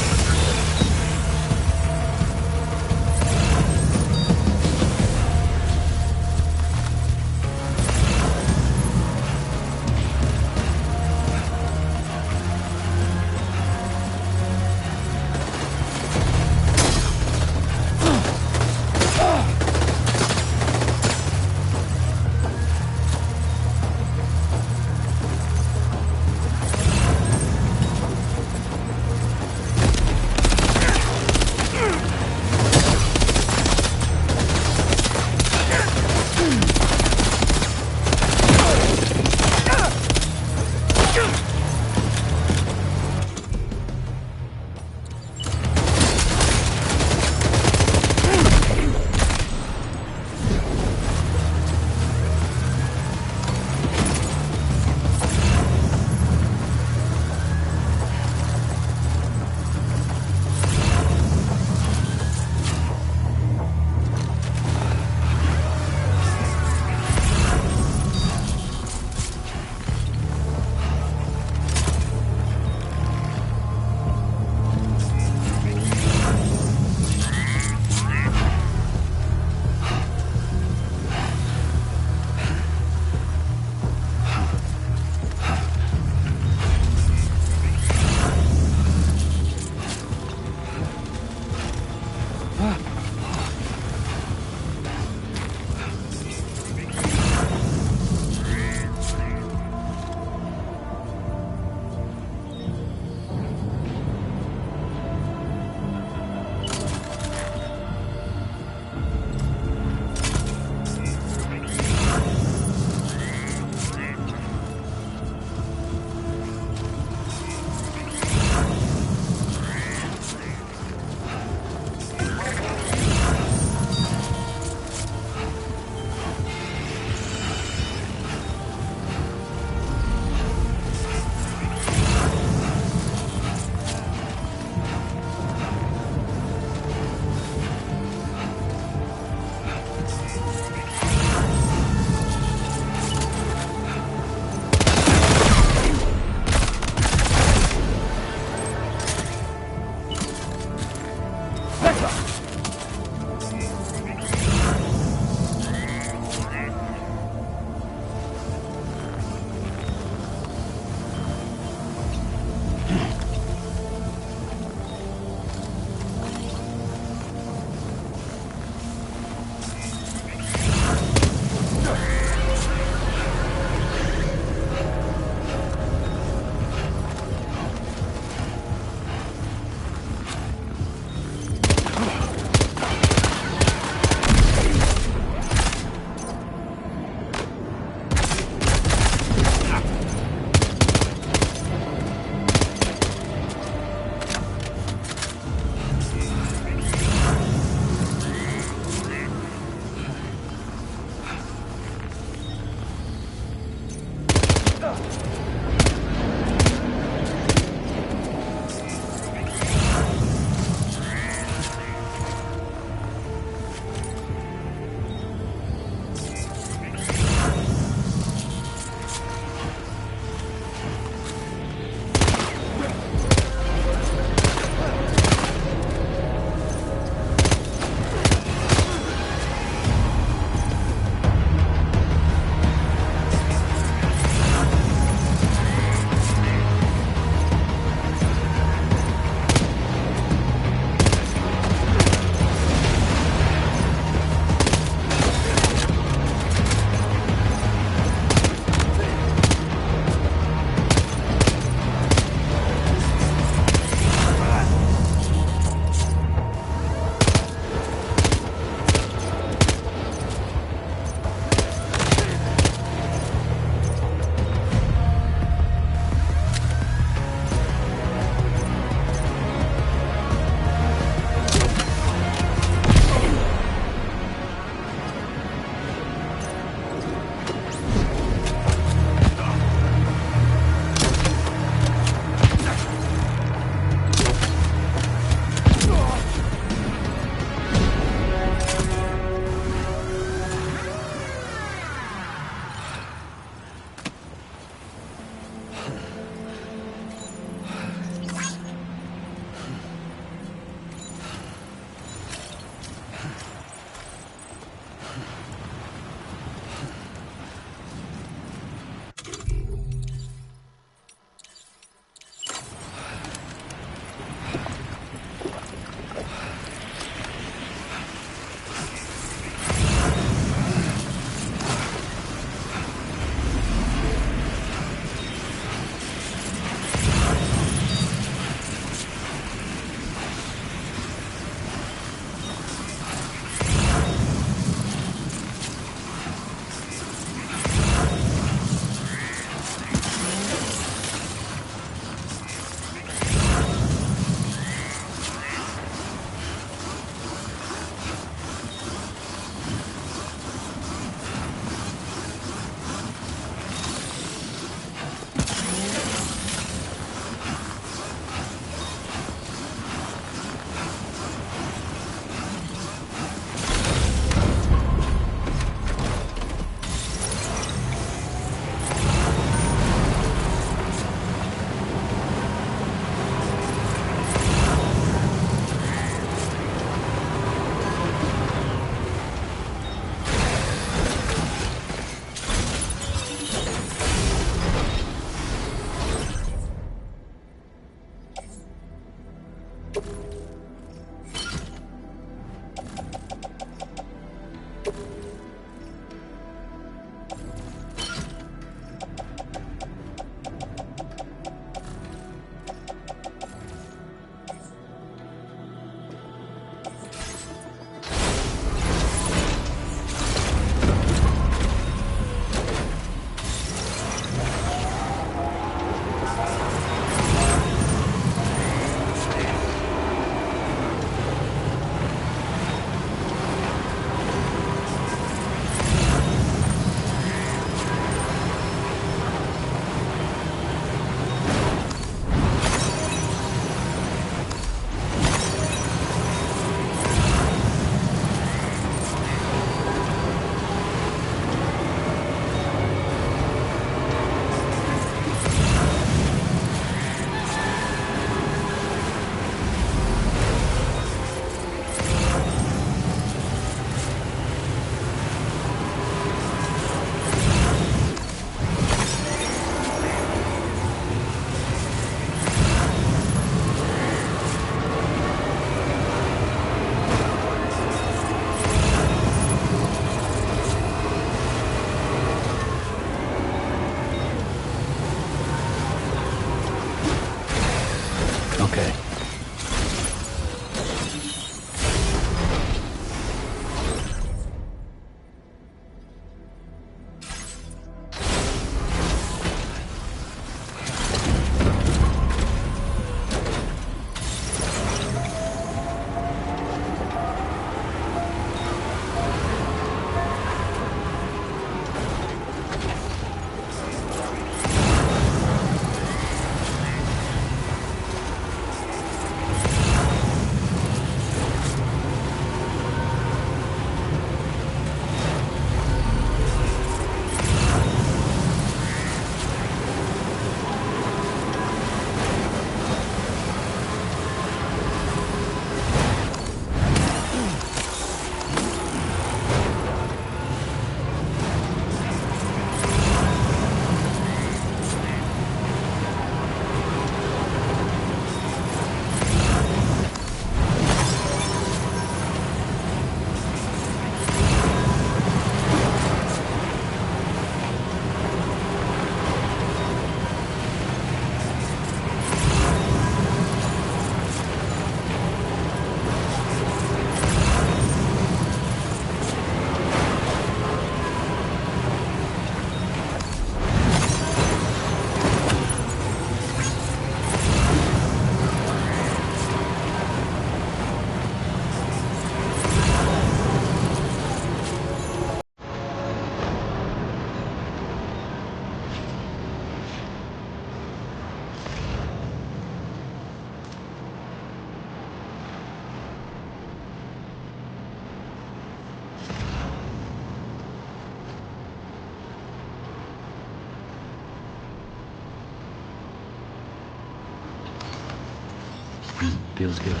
Speaker 1: Feels good.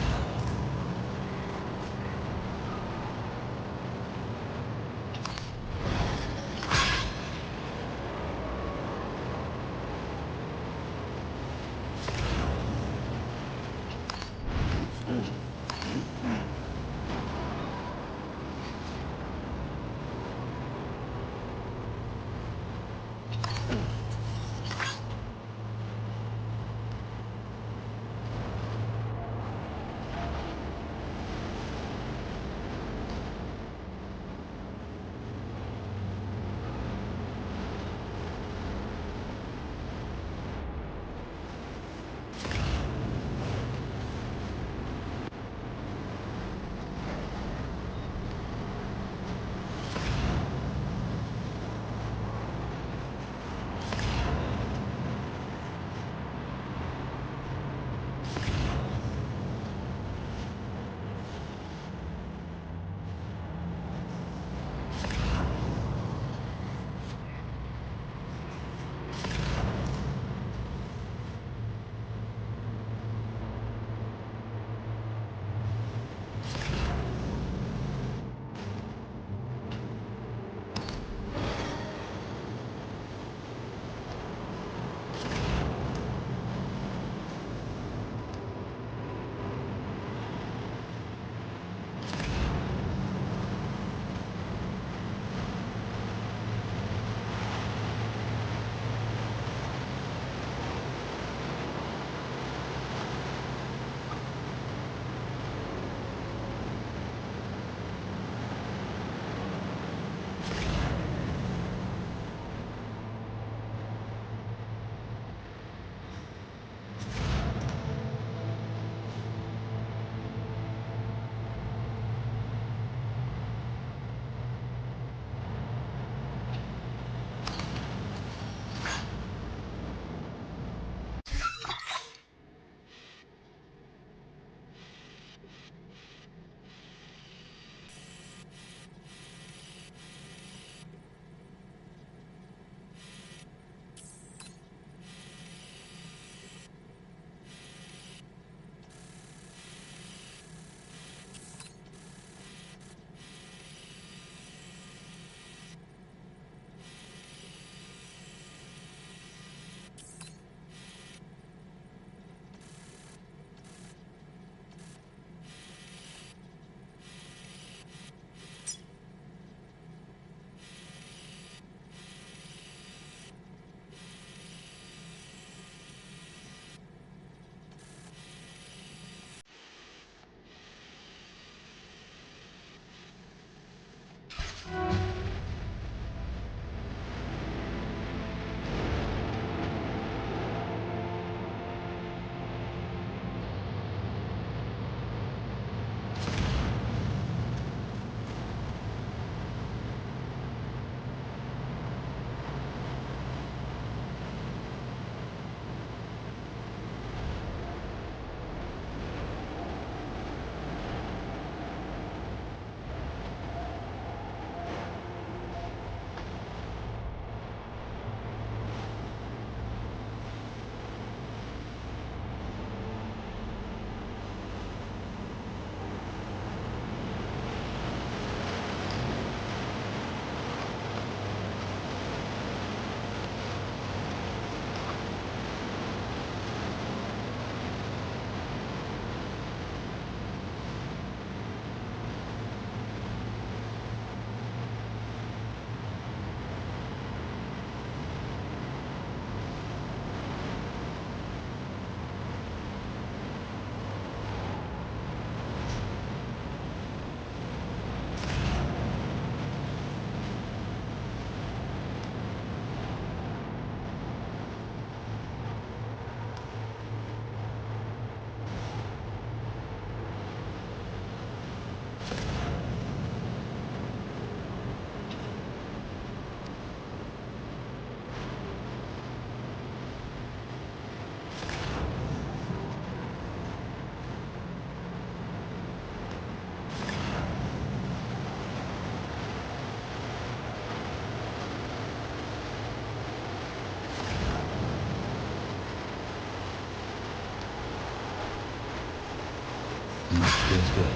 Speaker 1: Feels good.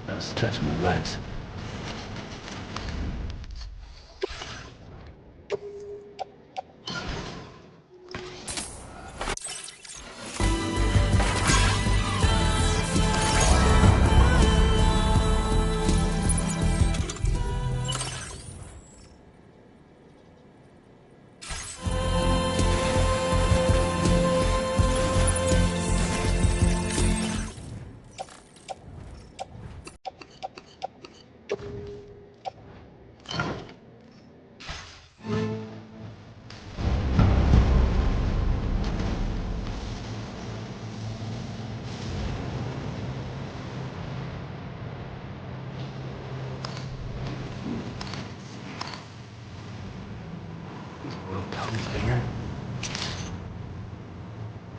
Speaker 1: That's touching my legs.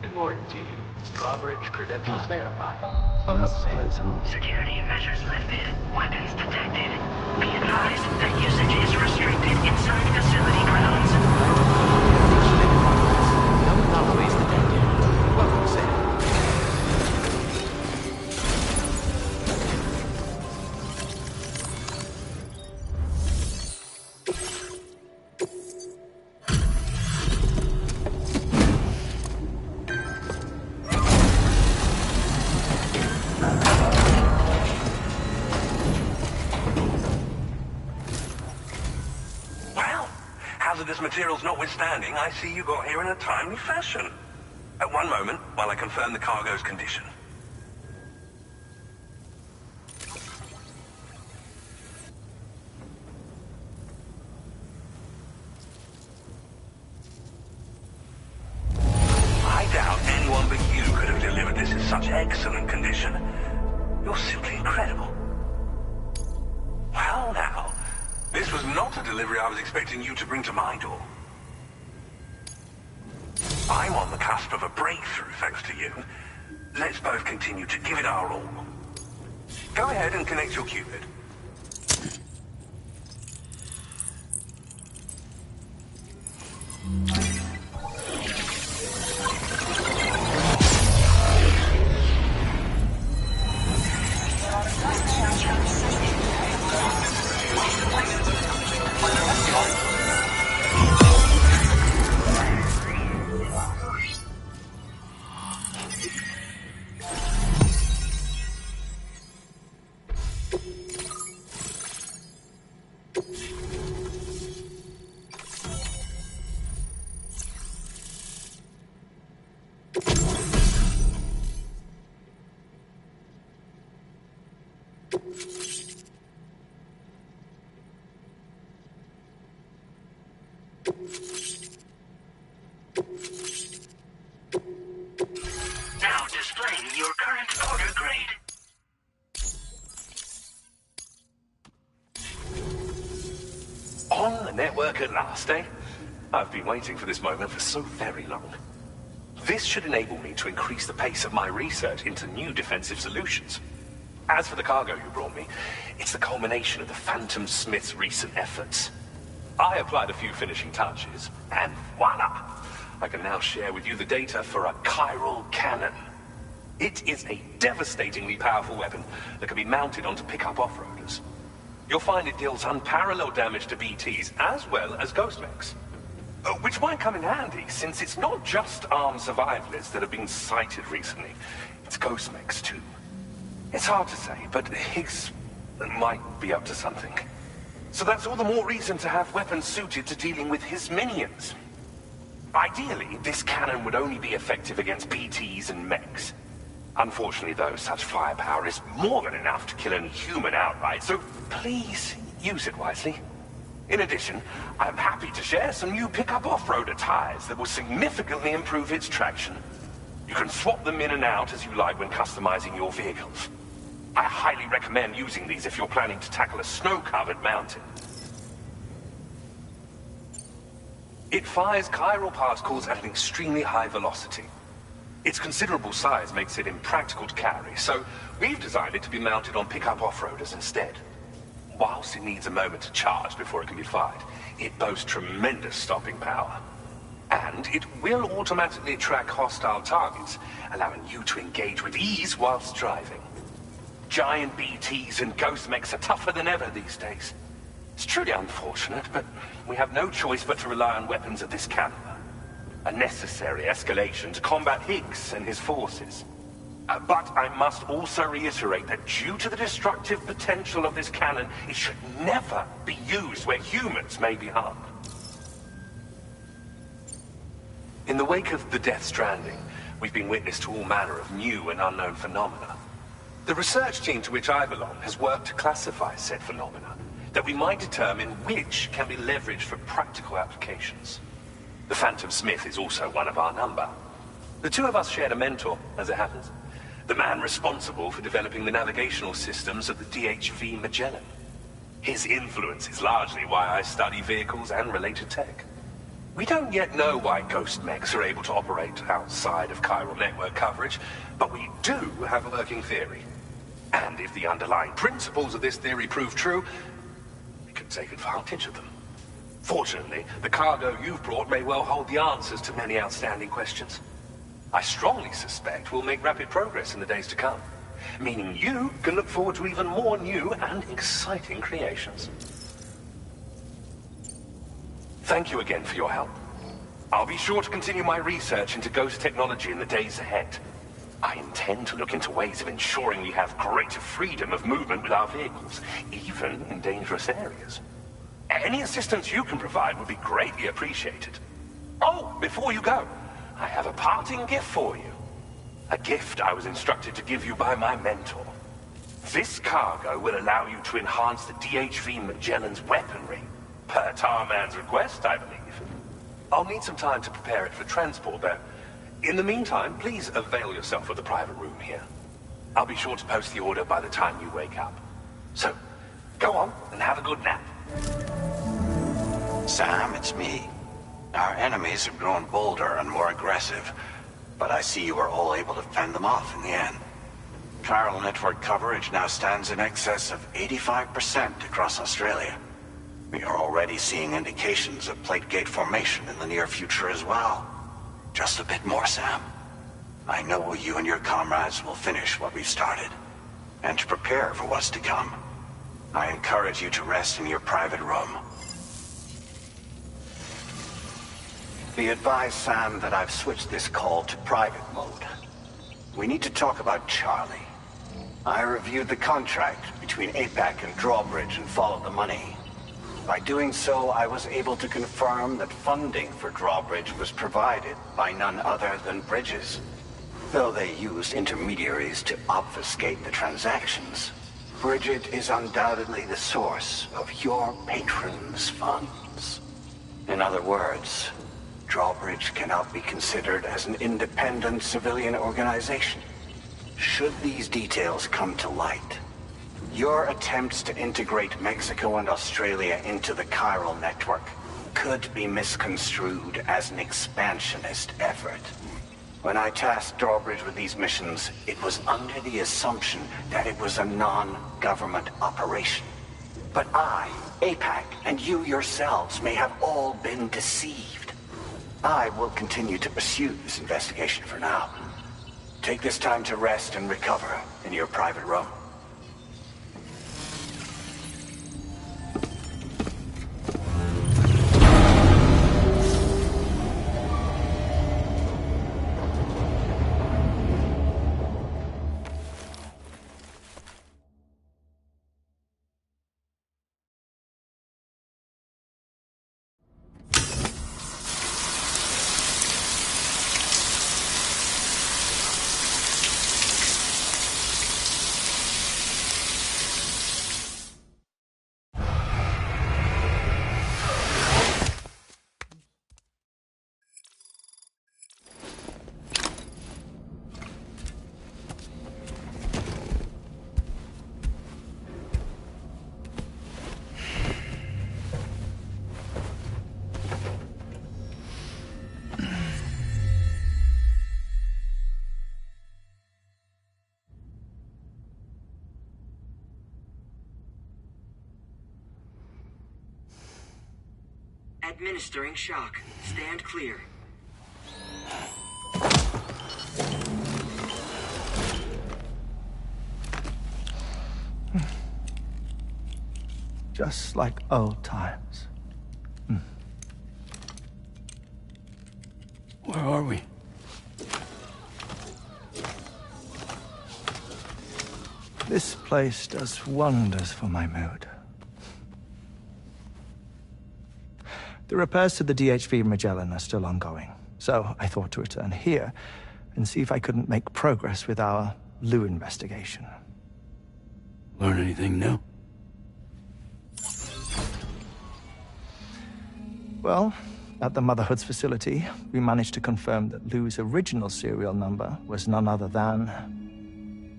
Speaker 3: Good morning to you. Drawbridge credentials verified.
Speaker 1: Security
Speaker 3: measures lifted. Weapons detected. Be advised that usage is restricted inside facility grounds.
Speaker 4: No anomalies detected. Welcome, Sam.
Speaker 11: Hazardous materials notwithstanding, I see you got here in a timely fashion. At one moment, while I confirm the cargo's condition. I doubt anyone but you could have delivered this in such excellent condition. You're simply incredible. Well now, this was not a delivery I was expecting you to bring to my door. I'm on the cusp of a breakthrough, thanks to you. Let's both continue to give it our all. Go ahead and connect your Cupid.
Speaker 3: Now displaying your current order grade.
Speaker 11: On the network at last, eh? I've been waiting for this moment for so very long. This should enable me to increase the pace of my research into new defensive solutions. As for the cargo you brought me, it's the culmination of the Phantom Smith's recent efforts. I applied a few finishing touches, and voila! I can now share with you the data for a chiral cannon. It is a devastatingly powerful weapon that can be mounted onto pickup off-roaders. You'll find it deals unparalleled damage to BTs as well as ghost mechs. Which might come in handy, since it's not just armed survivalists that have been sighted recently. It's ghost mechs too. It's hard to say, but Higgs might be up to something. So that's all the more reason to have weapons suited to dealing with his minions. Ideally, this cannon would only be effective against BTs and mechs. Unfortunately, though, such firepower is more than enough to kill any human outright, so please use it wisely. In addition, I'm happy to share some new pickup off-roader tires that will significantly improve its traction. You can swap them in and out as you like when customizing your vehicles. I highly recommend using these if you're planning to tackle a snow-covered mountain. It fires chiral particles at an extremely high velocity.
Speaker 17: Its considerable size makes it impractical to carry, so we've designed it to be mounted on pickup off-roaders instead. Whilst it needs a moment to charge before it can be fired, it boasts tremendous stopping power. And it will automatically track hostile targets, allowing you to engage with ease whilst driving. Giant BTs and ghost mechs are tougher than ever these days. It's truly unfortunate, but we have no choice but to rely on weapons of this caliber. A necessary escalation to combat Higgs and his forces. But I must also reiterate that due to the destructive potential of this cannon, it should never be used where humans may be harmed. In the wake of the Death Stranding, we've been witness to all manner of new and unknown phenomena. The research team to which I belong has worked to classify said phenomena, that we might determine which can be leveraged for practical applications. The Phantom Smith is also one of our number. The two of us shared a mentor, as it happens. The man responsible for developing the navigational systems of the DHV Magellan. His influence is largely why I study vehicles and related tech. We don't yet know why ghost mechs are able to operate outside of chiral network coverage, but we do have a working theory. And if the underlying principles of this theory prove true, we can take advantage of them. Fortunately, the cargo you've brought may well hold the answers to many outstanding questions. I strongly suspect we'll make rapid progress in the days to come, meaning you can look forward to even more new and exciting creations. Thank you again for your help. I'll be sure to continue my research into ghost technology in the days ahead. I intend to look into ways of ensuring we have greater freedom of movement with our vehicles, even in dangerous areas. Any assistance you can provide would be greatly appreciated. Oh, before you go, I have a parting gift for you. A gift I was instructed to give you by my mentor. This cargo will allow you to enhance the DHV Magellan's weaponry. Per Tarman's request, I believe. I'll need some time to prepare it for transport, though. In the meantime, please avail yourself of the private room here. I'll be sure to post the order by the time you wake up. So, go on and have a good nap.
Speaker 16: Sam, it's me. Our enemies have grown bolder and more aggressive, but I see you were all able to fend them off in the end. Chiral network coverage now stands in excess of 85% across Australia. We are already seeing indications of plate gate formation in the near future as well. Just a bit more, Sam. I know you and your comrades will finish what we've started. And to prepare for what's to come, I encourage you to rest in your private room. Be advised, Sam, that I've switched this call to private mode. We need to talk about Charlie. I reviewed the contract between APAC and Drawbridge and followed the money. By doing so, I was able to confirm that funding for Drawbridge was provided by none other than Bridges. Though they used intermediaries to obfuscate the transactions, Bridget is undoubtedly the source of your patron's funds. In other words, Drawbridge cannot be considered as an independent civilian organization. Should these details come to light, your attempts to integrate Mexico and Australia into the chiral network could be misconstrued as an expansionist effort. When I tasked Drawbridge with these missions, it was under the assumption that it was a non-government operation. But I, APAC, and you yourselves may have all been deceived. I will continue to pursue this investigation for now. Take this time to rest and recover in your private room.
Speaker 3: Administering shock. Stand clear.
Speaker 13: Just like old times.
Speaker 1: Where are we?
Speaker 13: This place does wonders for my mood. The repairs to the DHV Magellan are still ongoing, so I thought to return here and see if I couldn't make progress with our Lou investigation.
Speaker 1: Learn anything new?
Speaker 13: Well, at the Motherhood's facility, we managed to confirm that Lou's original serial number was none other than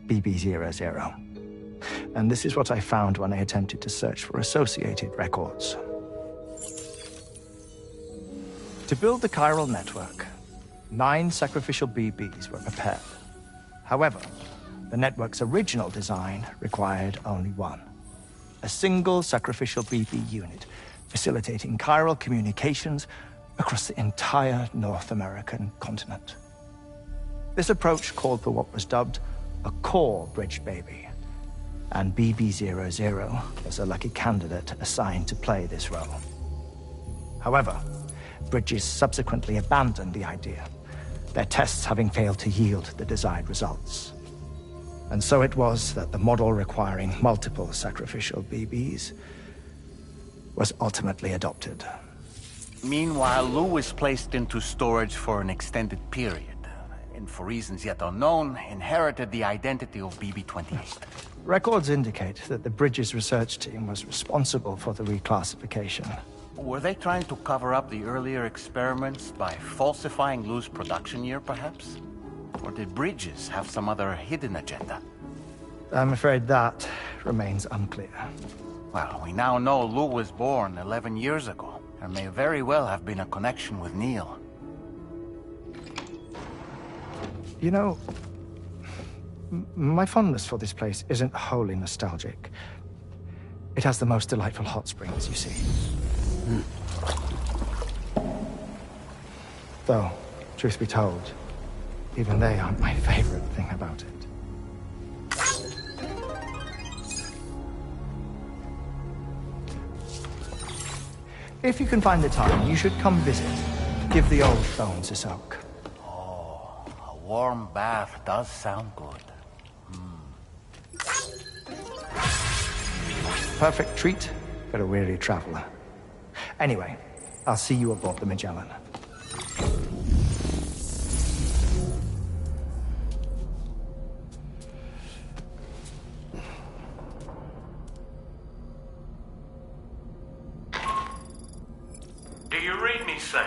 Speaker 13: BB00. And this is what I found when I attempted to search for associated records. To build the chiral network, 9 sacrificial BBs were prepared. However, the network's original design required only 1. A single sacrificial BB unit, facilitating chiral communications across the entire North American continent. This approach called for what was dubbed a core bridge baby, and BB00 was a lucky candidate assigned to play this role. However, Bridges subsequently abandoned the idea, their tests having failed to yield the desired results. And so it was that the model requiring multiple sacrificial BBs was ultimately adopted.
Speaker 7: Meanwhile, Lou was placed into storage for an extended period, and for reasons yet unknown, inherited the identity of BB-28.
Speaker 13: Records indicate that the Bridges research team was responsible for the reclassification.
Speaker 7: Were they trying to cover up the earlier experiments by falsifying Lou's production year, perhaps? Or did Bridges have some other hidden agenda?
Speaker 13: I'm afraid that remains unclear.
Speaker 7: Well, we now know Lou was born 11 years ago. There may very well have been a connection with Neil.
Speaker 13: You know, my fondness for this place isn't wholly nostalgic. It has the most delightful hot springs, you see. Though, truth be told, even they aren't my favorite thing about it. If you can find the time, you should come visit. Give the old bones a soak.
Speaker 7: Oh, a warm bath does sound good.
Speaker 13: Perfect treat for a weary traveler. Anyway, I'll see you aboard the Magellan.
Speaker 10: Do you read me, Sam?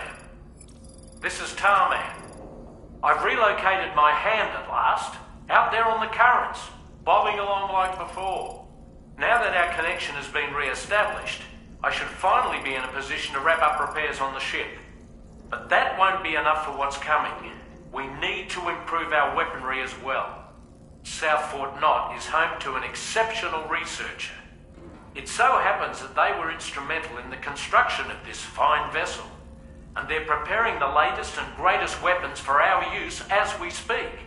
Speaker 10: This is Tarman. I've relocated my hand at last, out there on the currents, bobbing along like before. Now that our connection has been re-established, I should finally be in a position to wrap up repairs on the ship. But that won't be enough for what's coming. We need to improve our weaponry as well. South Fort Knott is home to an exceptional researcher. It so happens that they were instrumental in the construction of this fine vessel, and they're preparing the latest and greatest weapons for our use as we speak.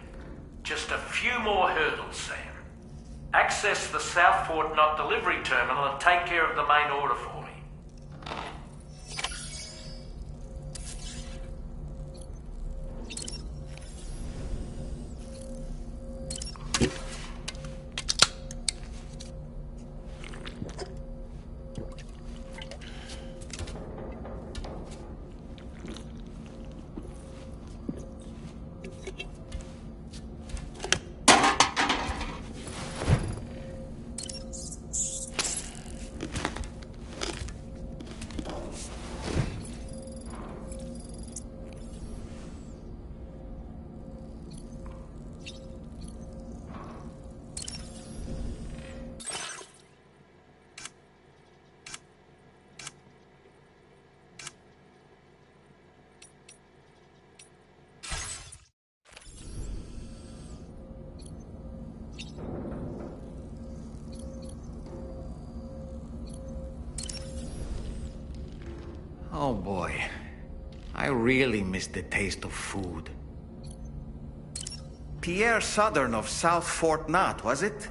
Speaker 10: Just a few more hurdles, Sam. Access the South Fort Knott delivery terminal and take care of the main order for me.
Speaker 8: Oh boy. I really miss the taste of food. Pierre Southern of South Fort Knott, was it?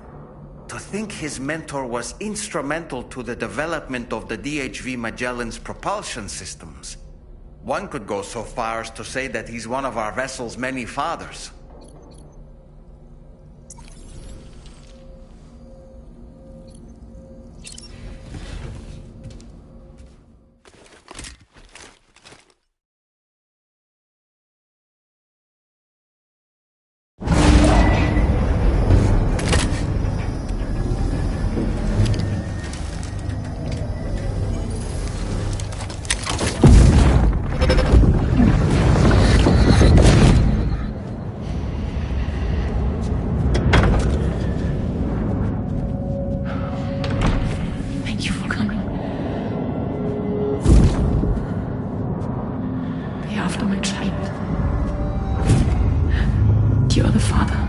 Speaker 8: To think his mentor was instrumental to the development of the DHV Magellan's propulsion systems. One could go so far as to say that he's one of our vessel's many fathers.
Speaker 2: Thank you for coming. The aftermath child. You're the father.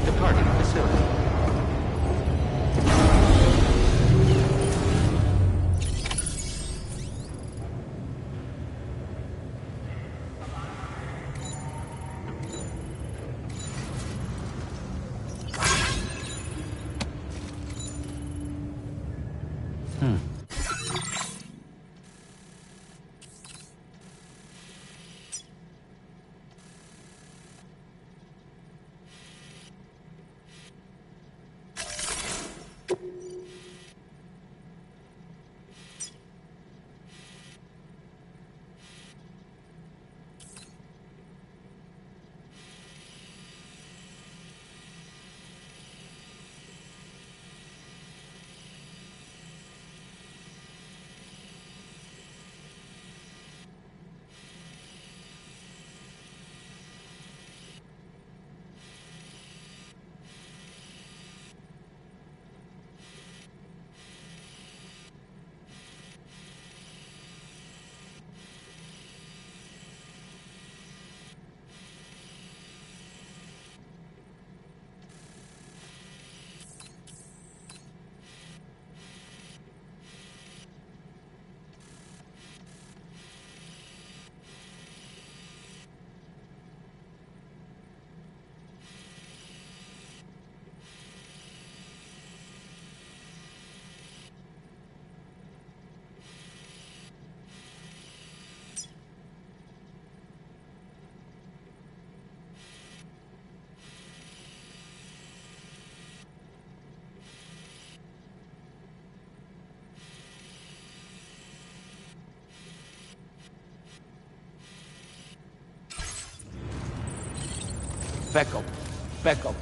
Speaker 4: Departing facility.
Speaker 15: Back up. Back up.